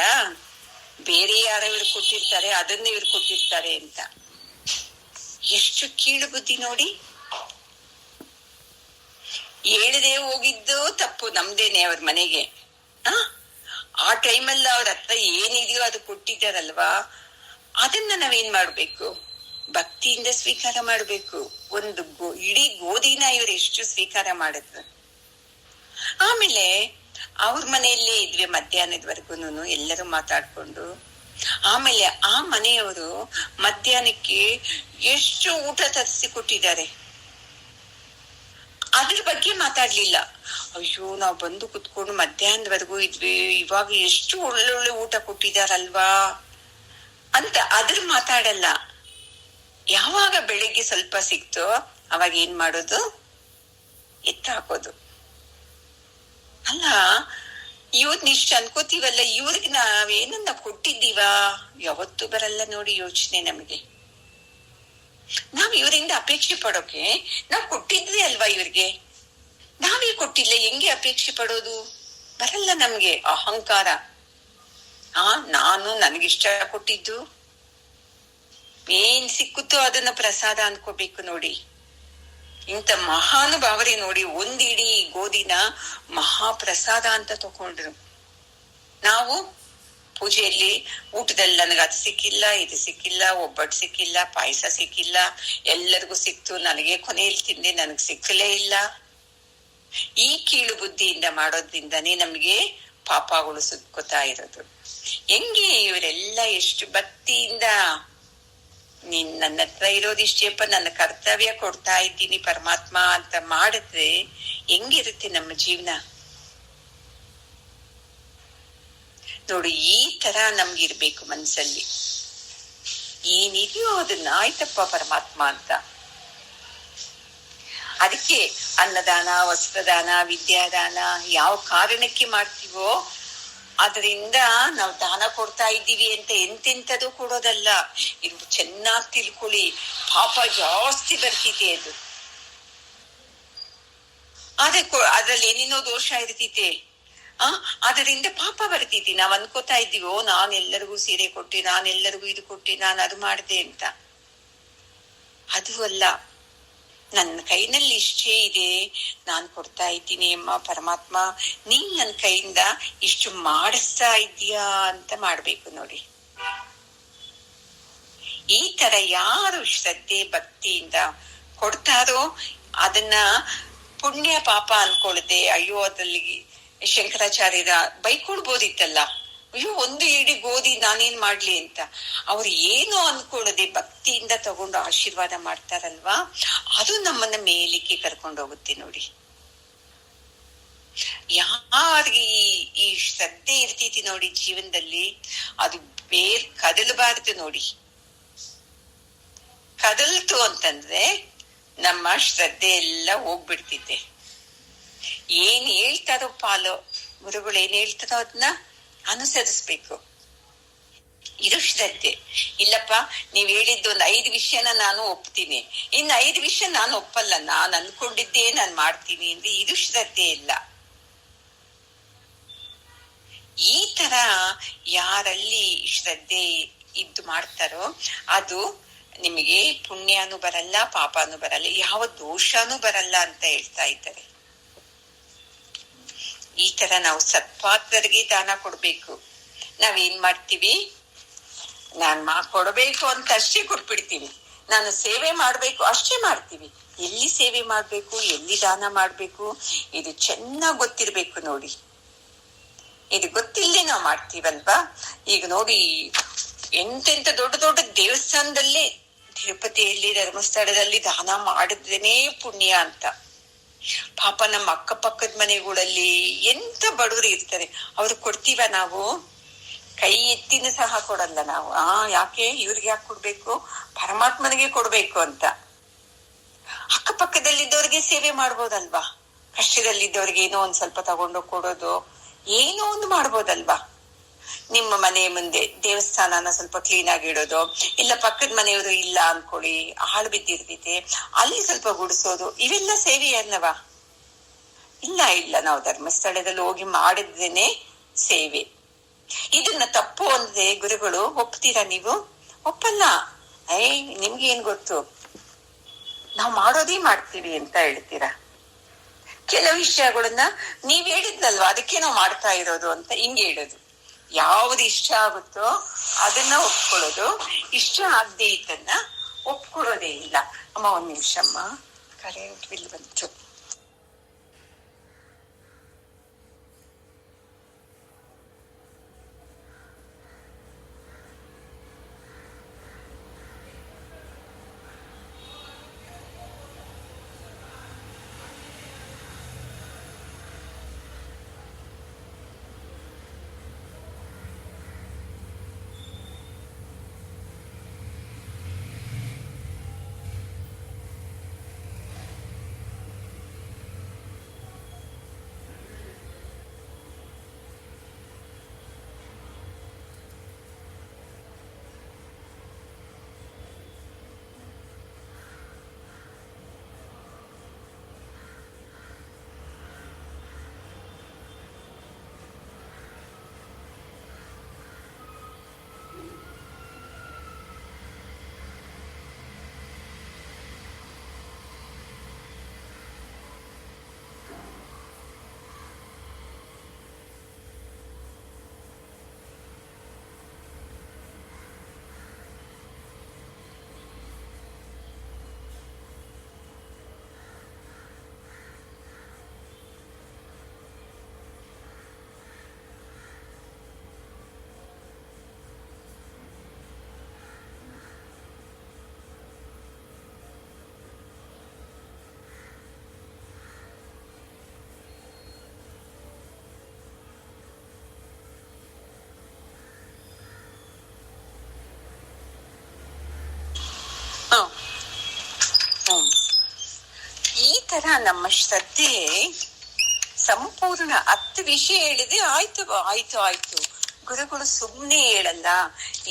ಬೇರೆ ಯಾರೋ ಇವ್ರು ಕೊಟ್ಟಿರ್ತಾರೆ, ಅದನ್ನ ಇವ್ರು ಕೊಟ್ಟಿರ್ತಾರೆ ಅಂತ. ಎಷ್ಟು ಕೀಳು ಬುದ್ಧಿ ನೋಡಿ. ಹೇಳದೆ ಹೋಗಿದ್ದು ತಪ್ಪು ನಮ್ದೇನೆ ಅವ್ರ ಮನೆಗೆ. ಆ ಟೈಮಲ್ಲಿ ಅವ್ರ ಹತ್ರ ಏನಿದೆಯೋ ಅದು ಕೊಟ್ಟಿದ್ದಾರಲ್ವಾ, ಅದನ್ನ ನಾವೇನ್ ಮಾಡ್ಬೇಕು, ಭಕ್ತಿಯಿಂದ ಸ್ವೀಕಾರ ಮಾಡ್ಬೇಕು. ಒಂದು ಇಡೀ ಗೋಧಿನ ಇವ್ರು ಎಷ್ಟು ಸ್ವೀಕಾರ ಮಾಡಿದ್ರು. ಆಮೇಲೆ ಅವ್ರ ಮನೆಯಲ್ಲೇ ಇದ್ವಿ ಮಧ್ಯಾಹ್ನದವರೆಗೂನು ಎಲ್ಲರೂ ಮಾತಾಡ್ಕೊಂಡು. ಆಮೇಲೆ ಆ ಮನೆಯವರು ಮಧ್ಯಾಹ್ನಕ್ಕೆ ಎಷ್ಟು ಊಟ ತರಿಸಿ ಕೊಟ್ಟಿದ್ದಾರೆ, ಅದ್ರ ಬಗ್ಗೆ ಮಾತಾಡ್ಲಿಲ್ಲ. ಅಯ್ಯೋ ನಾವ್ ಬಂದು ಕುತ್ಕೊಂಡು ಮಧ್ಯಾಹ್ನದವರೆಗೂ ಇದ್ವಿ, ಇವಾಗ ಎಷ್ಟು ಒಳ್ಳೊಳ್ಳೆ ಊಟ ಕೊಟ್ಟಿದಾರಲ್ವಾ ಅಂತ ಅದ್ರ ಮಾತಾಡಲ್ಲ. ಯಾವಾಗ ಬೆಳಿಗ್ಗೆ ಸ್ವಲ್ಪ ಸಿಕ್ತೋ ಅವಾಗ ಏನ್ ಮಾಡೋದು, ಎತ್ತ ಹಾಕೋದು. ಅಲ್ಲ, ಇವ್ರನ್ನ ಇಷ್ಟ ಅನ್ಕೋತೀವಲ್ಲ, ಇವ್ರಿಗೆ ನಾವೇನನ್ನ ಕೊಟ್ಟಿದ್ದೀವ ಯಾವತ್ತೂ ಬರಲ್ಲ ನೋಡಿ ಯೋಚನೆ ನಮಗೆ. ನಾವ್ ಇವರಿಂದ ಅಪೇಕ್ಷೆ ಪಡೋಕೆ ನಾವ್ ಕೊಟ್ಟಿದ್ವಿ ಅಲ್ವಾ ಇವ್ರಿಗೆ, ನಾವೇ ಕೊಟ್ಟಿಲ್ಲ, ಹೆಂಗೆ ಅಪೇಕ್ಷೆ ಪಡೋದು, ಬರಲ್ಲ ನಮ್ಗೆ ಅಹಂಕಾರ. ನಾನು ನನ್ಗಿಷ್ಟ ಕೊಟ್ಟಿದ್ದು, ಏನ್ ಸಿಕ್ಕುತ್ತೋ ಅದನ್ನ ಪ್ರಸಾದ ಅನ್ಕೋಬೇಕು ನೋಡಿ. ಇಂಥ ಮಹಾನುಭಾವರೇ ನೋಡಿ ಒಂದಿಡೀ ಗೋಧಿನ ಮಹಾಪ್ರಸಾದ ಅಂತ ತಕೊಂಡ್ರು. ನಾವು ಪೂಜೆಯಲ್ಲಿ ಊಟದಲ್ಲಿ ನನಗೆ ಅದು ಸಿಕ್ಕಿಲ್ಲ, ಇದು ಸಿಕ್ಕಿಲ್ಲ, ಒಬ್ಬಟ್ಟು ಸಿಕ್ಕಿಲ್ಲ, ಪಾಯಸ ಸಿಕ್ಕಿಲ್ಲ, ಎಲ್ಲರಿಗೂ ಸಿಕ್ತು, ನನಗೆ ಕೊನೆಯಲ್ಲಿ ತಿಂದೆ, ನನಗ್ ಸಿಕ್ಕಲೇ ಇಲ್ಲ. ಈ ಕೀಳು ಬುದ್ಧಿಯಿಂದ ಮಾಡೋದ್ರಿಂದಾನೇ ನಮ್ಗೆ ಪಾಪಗಳು ಸುತ್ಕೋತಾ ಇರೋದು. ಹೆಂಗೆ ಇವರೆಲ್ಲ ಎಷ್ಟು ಭಕ್ತಿಯಿಂದ ನನ್ನ ಹತ್ರ ಇರೋದಿಷ್ಟೇಪ್ಪ, ನನ್ನ ಕರ್ತವ್ಯ ಕೊಡ್ತಾ ಇದ್ದೀನಿ ಪರಮಾತ್ಮ ಅಂತ ಮಾಡಿದ್ರೆ ಹೆಂಗಿರುತ್ತೆ ನಮ್ಮ ಜೀವನ ನೋಡಿ. ಈ ತರ ನಮ್ಗಿರ್ಬೇಕು ಮನ್ಸಲ್ಲಿ, ಏನಿದೆಯೋ ಅದನ್ನ ಆಯ್ತಪ್ಪ ಪರಮಾತ್ಮ ಅಂತ. ಅದಕ್ಕೆ ಅನ್ನದಾನ, ವಸ್ತ್ರದಾನ, ವಿದ್ಯಾದಾನ ಯಾವ ಕಾರಣಕ್ಕೆ ಮಾಡ್ತೀವೋ ಅದರಿಂದ ನಾವು ದಾನ ಕೊಡ್ತಾ ಇದ್ದೀವಿ ಅಂತ ಎಂತೆಂಥದ್ದು ಕೊಡೋದಲ್ಲ. ಇದು ಚೆನ್ನಾಗಿ ತಿಳ್ಕೊಳ್ಳಿ, ಪಾಪ ಜಾಸ್ತಿ ಬರ್ತಿದೆ ಅದು. ಅದ್ರಲ್ಲಿ ಏನೇನೋ ದೋಷ ಇರ್ತೈತೆ, ಅದರಿಂದ ಪಾಪ ಬರ್ತೈತಿ. ನಾವ್ ಅನ್ಕೋತಾ ಇದ್ದೀವೋ ನಾನ್ ಎಲ್ಲರಿಗೂ ಸೀರೆ ಕೊಟ್ಟೆ, ನಾನ್ ಎಲ್ಲರಿಗೂ ಇದು ಕೊಟ್ಟೆ, ನಾನು ಅದು ಮಾಡಿದೆ ಅಂತ. ಅದು ಅಲ್ಲ, ನನ್ನ ಕೈನಲ್ಲಿ ಇಷ್ಟೇ ಇದೆ, ನಾನ್ ಕೊಡ್ತಾ ಇದ್ದೀನಿ ಅಮ್ಮ ಪರಮಾತ್ಮ, ನೀನ್ ನನ್ನ ಕೈಯಿಂದ ಇಷ್ಟು ಮಾಡಿಸ್ತಾ ಇದೀಯಾ ಅಂತ ಮಾಡ್ಬೇಕು ನೋಡಿ. ಈ ತರ ಯಾರು ಶ್ರದ್ಧೆ ಭಕ್ತಿಯಿಂದ ಕೊಡ್ತಾರೋ ಅದನ್ನ ಪುಣ್ಯ ಪಾಪ ಅನ್ಕೊಳ್ದೆ, ಅಯ್ಯೋ ಅದ್ರಲ್ಲಿ ಶಂಕರಾಚಾರ್ಯರ ಬೈಕೊಳ್ಬೋದಿತ್ತಲ್ಲ, ಅಯ್ಯೋ ಒಂದು ಇಡೀ ಗೋಧಿ ನಾನೇನ್ ಮಾಡ್ಲಿ ಅಂತ. ಅವ್ರು ಏನೋ ಅನ್ಕೊಳ್ಳದೆ ಭಕ್ತಿಯಿಂದ ತಗೊಂಡು ಆಶೀರ್ವಾದ ಮಾಡ್ತಾರಲ್ವಾ, ಅದು ನಮ್ಮನ್ನ ಮೇಲಿಕ್ಕೆ ಕರ್ಕೊಂಡು ಹೋಗುತ್ತೆ ನೋಡಿ. ಯಾರಿಗೆ ಈ ಶ್ರದ್ಧೆ ಇರ್ತೈತಿ ನೋಡಿ ಜೀವನದಲ್ಲಿ, ಅದು ಕದಲಬಾರದು ನೋಡಿ. ಕದಲ್ತು ಅಂತಂದ್ರೆ ನಮ್ಮ ಶ್ರದ್ಧೆ ಎಲ್ಲ ಹೋಗ್ಬಿಡ್ತಿದ್ದೆ. ಏನ್ ಹೇಳ್ತಾರೋ ಪಾಲೋ, ಗುರುಗಳು ಏನ್ ಹೇಳ್ತಾರೋ ಅದನ್ನ ಅನುಸರಿಸ್ಬೇಕು. ಇದು ಶ್ರದ್ಧೆ. ಇಲ್ಲಪ್ಪ, ನೀವ್ ಹೇಳಿದ್ದು ಒಂದು 5 ವಿಷಯನ ನಾನು ಒಪ್ತೀನಿ, ಇನ್ನು 5 ವಿಷಯ ನಾನು ಒಪ್ಪಲ್ಲ, ನಾನ್ ಅನ್ಕೊಂಡಿದ್ದೇ ನಾನ್ ಮಾಡ್ತೀನಿ ಅಂದ್ರೆ ಇದು ಶ್ರದ್ಧೆ ಇಲ್ಲ. ಈ ತರ ಯಾರಲ್ಲಿ ಶ್ರದ್ಧೆ ಇದ್ದು ಮಾಡ್ತಾರೋ ಅದು ನಿಮಗೆ ಪುಣ್ಯನೂ ಬರಲ್ಲ, ಪಾಪನೂ ಬರಲ್ಲ, ಯಾವ ದೋಷನೂ ಬರಲ್ಲ ಅಂತ ಹೇಳ್ತಾ ಇದ್ದಾರೆ. ಈ ತರ ನಾವು ಸತ್ಪಾತ್ರರಿಗೆ ದಾನ ಕೊಡ್ಬೇಕು. ನಾವೇನ್ ಮಾಡ್ತೀವಿ, ನಾನ್ ಕೊಡ್ಬೇಕು ಅಂತ ಅಷ್ಟೇ ಕೊಟ್ಬಿಡ್ತೀವಿ, ನಾನು ಸೇವೆ ಮಾಡ್ಬೇಕು ಅಷ್ಟೇ ಮಾಡ್ತೀವಿ. ಎಲ್ಲಿ ಸೇವೆ ಮಾಡ್ಬೇಕು, ಎಲ್ಲಿ ದಾನ ಮಾಡ್ಬೇಕು, ಇದು ಚೆನ್ನಾಗ್ ಗೊತ್ತಿರ್ಬೇಕು ನೋಡಿ. ಇದು ಗೊತ್ತಿಲ್ಲದೆ ನಾವು ಮಾಡ್ತೀವಲ್ವಾ. ಈಗ ನೋಡಿ, ಎಂತೆಂತ ದೊಡ್ಡ ದೊಡ್ಡ ದೇವಸ್ಥಾನದಲ್ಲಿ, ತಿರುಪತಿಯಲ್ಲಿ, ಧರ್ಮಸ್ಥಳದಲ್ಲಿ ದಾನ ಮಾಡಿದ್ರೇನೆ ಪುಣ್ಯ ಅಂತ. ಪಾಪ ನಮ್ಮ ಅಕ್ಕಪಕ್ಕದ ಮನೆಗಳಲ್ಲಿ ಎಂತ ಬಡವರು ಇರ್ತಾರೆ, ಅವ್ರು ಕೊಡ್ತೀವ ನಾವು? ಕೈ ಎತ್ತಿನ ಸಹ ಕೊಡಲ್ಲ ನಾವು. ಯಾಕೆ ಇವ್ರಿಗೆ ಯಾಕೆ ಕೊಡ್ಬೇಕು, ಪರಮಾತ್ಮನಿಗೆ ಕೊಡ್ಬೇಕು ಅಂತ. ಅಕ್ಕಪಕ್ಕದಲ್ಲಿದ್ದವ್ರಿಗೆ ಸೇವೆ ಮಾಡ್ಬೋದಲ್ವಾ, ಕಷ್ಟದಲ್ಲಿದ್ದವ್ರಿಗೆ ಏನೋ ಒಂದ್ ಸ್ವಲ್ಪ ತಗೊಂಡು ಕೊಡೋದು, ಏನೋ ಒಂದು ಮಾಡ್ಬೋದಲ್ವಾ. ನಿಮ್ಮ ಮನೆ ಮುಂದೆ ದೇವಸ್ಥಾನನ ಸ್ವಲ್ಪ ಕ್ಲೀನ್ ಆಗಿ ಇಡೋದು, ಇಲ್ಲ ಪಕ್ಕದ ಮನೆಯವರು ಇಲ್ಲ ಅನ್ಕೊಳ್ಳಿ, ಹಾಳು ಬಿದ್ದಿರ್ತೈತೆ, ಅಲ್ಲಿ ಸ್ವಲ್ಪ ಗುಡಿಸೋದು, ಇವೆಲ್ಲ ಸೇವೆ ಅನ್ನವಾ? ಇಲ್ಲ ಇಲ್ಲ, ನಾವು ಧರ್ಮಸ್ಥಳದಲ್ಲಿ ಹೋಗಿ ಮಾಡಿದ್ದೇನೆ ಸೇವೆ. ಇದನ್ನ ತಪ್ಪು ಅಂದ್ರೆ ಗುರುಗಳು ಒಪ್ತೀರಾ ನೀವು? ಒಪ್ಪಲ್ಲ. ನಿಮ್ಗೆ ಏನ್ ಗೊತ್ತು, ನಾವು ಮಾಡೋದೇ ಮಾಡ್ತೀವಿ ಅಂತ ಹೇಳ್ತೀರಾ. ಕೆಲವು ವಿಷಯಗಳನ್ನ ನೀವ್ ಹೇಳಿದ್ನಲ್ವಾ, ಅದಕ್ಕೆ ನಾವು ಮಾಡ್ತಾ ಇರೋದು ಅಂತ ಹಿಂಗೆ ಹೇಳೋದು. ಯಾವ್ದು ಇಷ್ಟ ಆಗುತ್ತೋ ಅದನ್ನ ಒಪ್ಕೊಳ್ಳೋದು, ಇಷ್ಟ ಆಗದೆ ಇದನ್ನ ಒಪ್ಕೊಳ್ಳೋದೇ ಇಲ್ಲ. ಅಮ್ಮ, 1 ನಿಮಿಷ ಅಮ್ಮ, ಕರೆಂಟ್ ಬಿಲ್ ಬಂತು. ಈ ತರ ನಮ್ಮ ಶ್ರದ್ಧೆ ಸಂಪೂರ್ಣ 10 ವಿಷಯ ಹೇಳಿದ್ರೆ ಆಯ್ತು ಆಯ್ತು ಆಯ್ತು, ಗುರುಗಳು ಸುಮ್ನೆ ಹೇಳಲ್ಲ,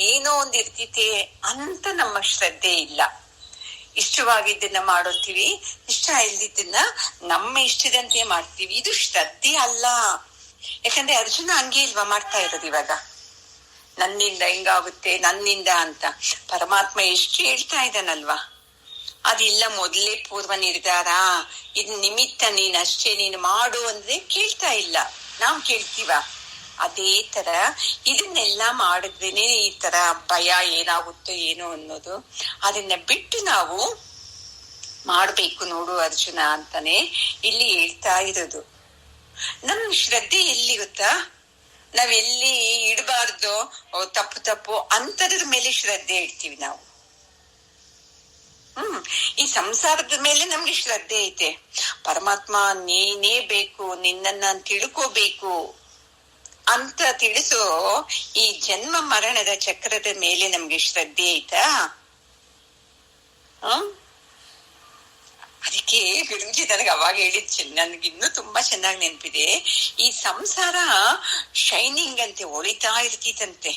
ಏನೋ ಒಂದ್ ಇರ್ತಿತೆ ಅಂತ ನಮ್ಮ ಶ್ರದ್ಧೆ ಇಲ್ಲ. ಇಷ್ಟವಾಗಿದ್ದನ್ನ ಮಾಡೋತೀವಿ, ಇಷ್ಟ ಇಲ್ದಿದ್ದನ್ನ ನಮ್ಮ ಇಷ್ಟದಂತೆ ಮಾಡ್ತೀವಿ. ಇದು ಶ್ರದ್ಧೆ ಅಲ್ಲ. ಯಾಕಂದ್ರೆ ಅರ್ಜುನ ಹಂಗೆ ಇಲ್ವಾ ಮಾಡ್ತಾ ಇರೋದು ಇವಾಗ, ನನ್ನಿಂದ ಹಿಂಗಾಗುತ್ತೆ, ನನ್ನಿಂದ ಅಂತ. ಪರಮಾತ್ಮ ಎಷ್ಟು ಹೇಳ್ತಾ ಇದ್ದಾನಲ್ವಾ, ಅದಿಲ್ಲ ಮೊದಲೇ ಪೂರ್ವ ನಿರ್ಧಾರ, ಇದ್ ನಿಮಿತ್ತ, ನೀನಷ್ಟೇ, ನೀನು ಮಾಡು ಅಂದ್ರೆ ಕೇಳ್ತಾ ಇಲ್ಲ. ನಾವ್ ಕೇಳ್ತೀವ? ಅದೇ ತರ ಇದನ್ನೆಲ್ಲ ಮಾಡಿದ್ರೇನೆ ಈ ತರ ಭಯ ಏನಾಗುತ್ತೋ ಏನೋ ಅನ್ನೋದು, ಅದನ್ನ ಬಿಟ್ಟು ನಾವು ಮಾಡ್ಬೇಕು ನೋಡು ಅರ್ಜುನ ಅಂತಾನೆ ಇಲ್ಲಿ ಹೇಳ್ತಾ ಇರೋದು. ನಮ್ ಶ್ರದ್ಧೆ ಎಲ್ಲಿ ಗೊತ್ತಾ, ನಾವೆಲ್ಲಿ ಇಡಬಾರ್ದು, ತಪ್ಪು ಅಂತದ್ರ ಮೇಲೆ ಶ್ರದ್ಧೆ ಇಡ್ತೀವಿ ನಾವು. ಈ ಸಂಸಾರದ ಮೇಲೆ ನಮ್ಗೆ ಶ್ರದ್ಧೆ ಐತೆ. ಪರಮಾತ್ಮ ನೀನೇ ಬೇಕು, ನಿನ್ನನ್ನ ತಿಳ್ಕೋಬೇಕು ಅಂತ ತಿಳಿಸೋ ಈ ಜನ್ಮ ಮರಣದ ಚಕ್ರದ ಮೇಲೆ ನಮ್ಗೆ ಶ್ರದ್ಧೆ ಐತಾ? ಅದಕ್ಕೆ ಗುರುಜಿ ನನಗೆ ಅವಾಗ ಹೇಳಿದ್ ನನ್ಗಿನ್ನೂ ತುಂಬಾ ಚೆನ್ನಾಗಿ ನೆನಪಿದೆ. ಈ ಸಂಸಾರ ಶೈನಿಂಗ್ ಅಂತೆ, ಹೊಳಿತಾ ಇರ್ತಿತ್ತಂತೆ.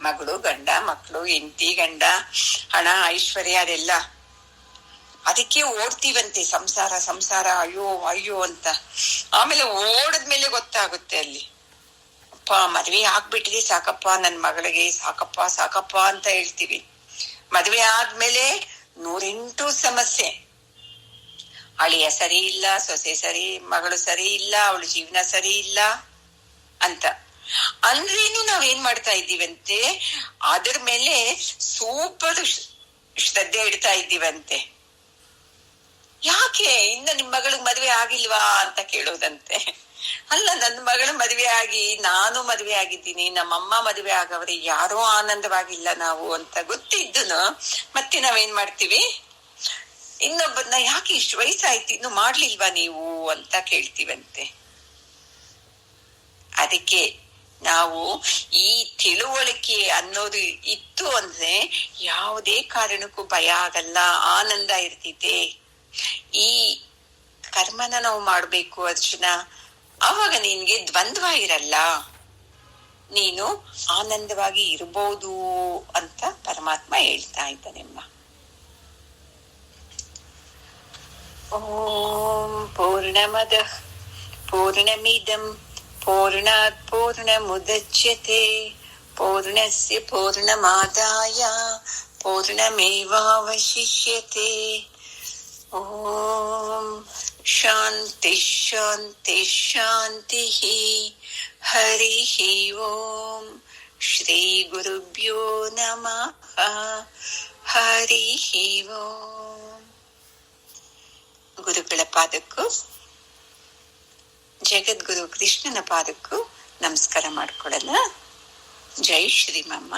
ಮಗಳು, ಗಂಡ, ಮಕ್ಕಳು, ಹೆಂಡತಿ, ಗಂಡ, ಹಣ, ಐಶ್ವರ್ಯ ಅದೆಲ್ಲ. ಅದಕ್ಕೆ ಓಡ್ತೀವಂತೆ, ಸಂಸಾರ ಸಂಸಾರ, ಅಯ್ಯೋ ಅಯ್ಯೋ ಅಂತ. ಆಮೇಲೆ ಓಡದ್ಮೇಲೆ ಗೊತ್ತಾಗುತ್ತೆ ಅಲ್ಲಿ, ಅಪ್ಪ ಮದ್ವೆ ಆಗ್ಬಿಟ್ಟಿದೆ ಸಾಕಪ್ಪ, ನನ್ ಮಗಳಿಗೆ ಸಾಕಪ್ಪ ಸಾಕಪ್ಪ ಅಂತ ಹೇಳ್ತೀವಿ. ಮದ್ವೆ ಆದ್ಮೇಲೆ 108 ಸಮಸ್ಯೆ. ಅಳಿಯ ಸರಿ ಇಲ್ಲ, ಸೊಸೆ ಸರಿ, ಮಗಳು ಸರಿ ಇಲ್ಲ, ಅವಳು ಜೀವನ ಸರಿ ಇಲ್ಲ ಅಂತ. ಅಂದ್ರೇನು ನಾವೇನ್ ಮಾಡ್ತಾ ಇದ್ದೀವಂತೆ, ಅದ್ರ ಮೇಲೆ ಸೂಪರ್ ಶ್ರದ್ಧೆ ಇಡ್ತಾ ಇದ್ದೀವಂತೆ. ಯಾಕೆ ಇನ್ನು ನಿಮ್ ಮಗಳಿಗೆ ಮದ್ವೆ ಆಗಿಲ್ವಾ ಅಂತ ಕೇಳೋದಂತೆ. ಅಲ್ಲ, ನನ್ನ ಮಗಳು ಮದ್ವೆ ಆಗಿ, ನಾನು ಮದ್ವೆ ಆಗಿದ್ದೀನಿ, ನಮ್ಮಮ್ಮ ಮದ್ವೆ ಆಗವ್ರೆ, ಯಾರೋ ಆನಂದವಾಗಿಲ್ಲ ನಾವು ಅಂತ ಗೊತ್ತಿದ್ದನು ಮತ್ತೆ ನಾವೇನ್ ಮಾಡ್ತೀವಿ, ಇನ್ನೊಬ್ಬರನ್ನ ಯಾಕೆ ಇಷ್ಟು ವಯಸ್ಸಾಯ್ತು ಇನ್ನು ಮಾಡ್ಲಿಲ್ವಾ ನೀವು ಅಂತ ಕೇಳ್ತೀವಂತೆ. ಅದಕ್ಕೆ ನಾವು ಈ ತಿಳುವಳಿಕೆ ಅನ್ನೋದು ಇತ್ತು ಅಂದ್ರೆ ಯಾವುದೇ ಕಾರಣಕ್ಕೂ ಭಯ ಆಗಲ್ಲ, ಆನಂದ ಇರ್ತಿದೆ. ಈ ಕರ್ಮನ ನಾವು ಮಾಡ್ಬೇಕು ಅರ್ಜುನ, ಅವಾಗ ನಿನ್ಗೆ ದ್ವಂದ್ವ ಇರಲ್ಲ, ನೀನು ಆನಂದವಾಗಿ ಇರ್ಬೋದು ಅಂತ ಪರಮಾತ್ಮ ಹೇಳ್ತಾ ಇದ್ದಾನೆಮ್ಮ. ಓಂ ಪೂರ್ಣಮದಃ ಪೂರ್ಣಮಿದಂ ಪೂರ್ಣಾತ್ ಪೂರ್ಣಮುದಚ್ಯತೆ ಪೂರ್ಣಸ್ಯ ಪೂರ್ಣಮಾದಾಯ ಪೂರ್ಣಮೇವಾವಶಿಷ್ಯತೆ. ಓಂ ಶಾಂತಿ ಶಾಂತಿ ಶಾಂತಿ. ಹರಿ ಓಂ ಶ್ರೀ ಗುರುಭ್ಯೋ ನಮಃ. ಹರಿ ಓಂ. ಗುರುಗಳ ಪಾದಕ್ಕೂ ಜಗದ್ಗುರು ಕೃಷ್ಣನ ಪಾದಕ್ಕೂ ನಮಸ್ಕಾರ ಮಾಡ್ಕೊಡಲ್ಲ. ಜೈ ಶ್ರೀಮಮ್ಮ.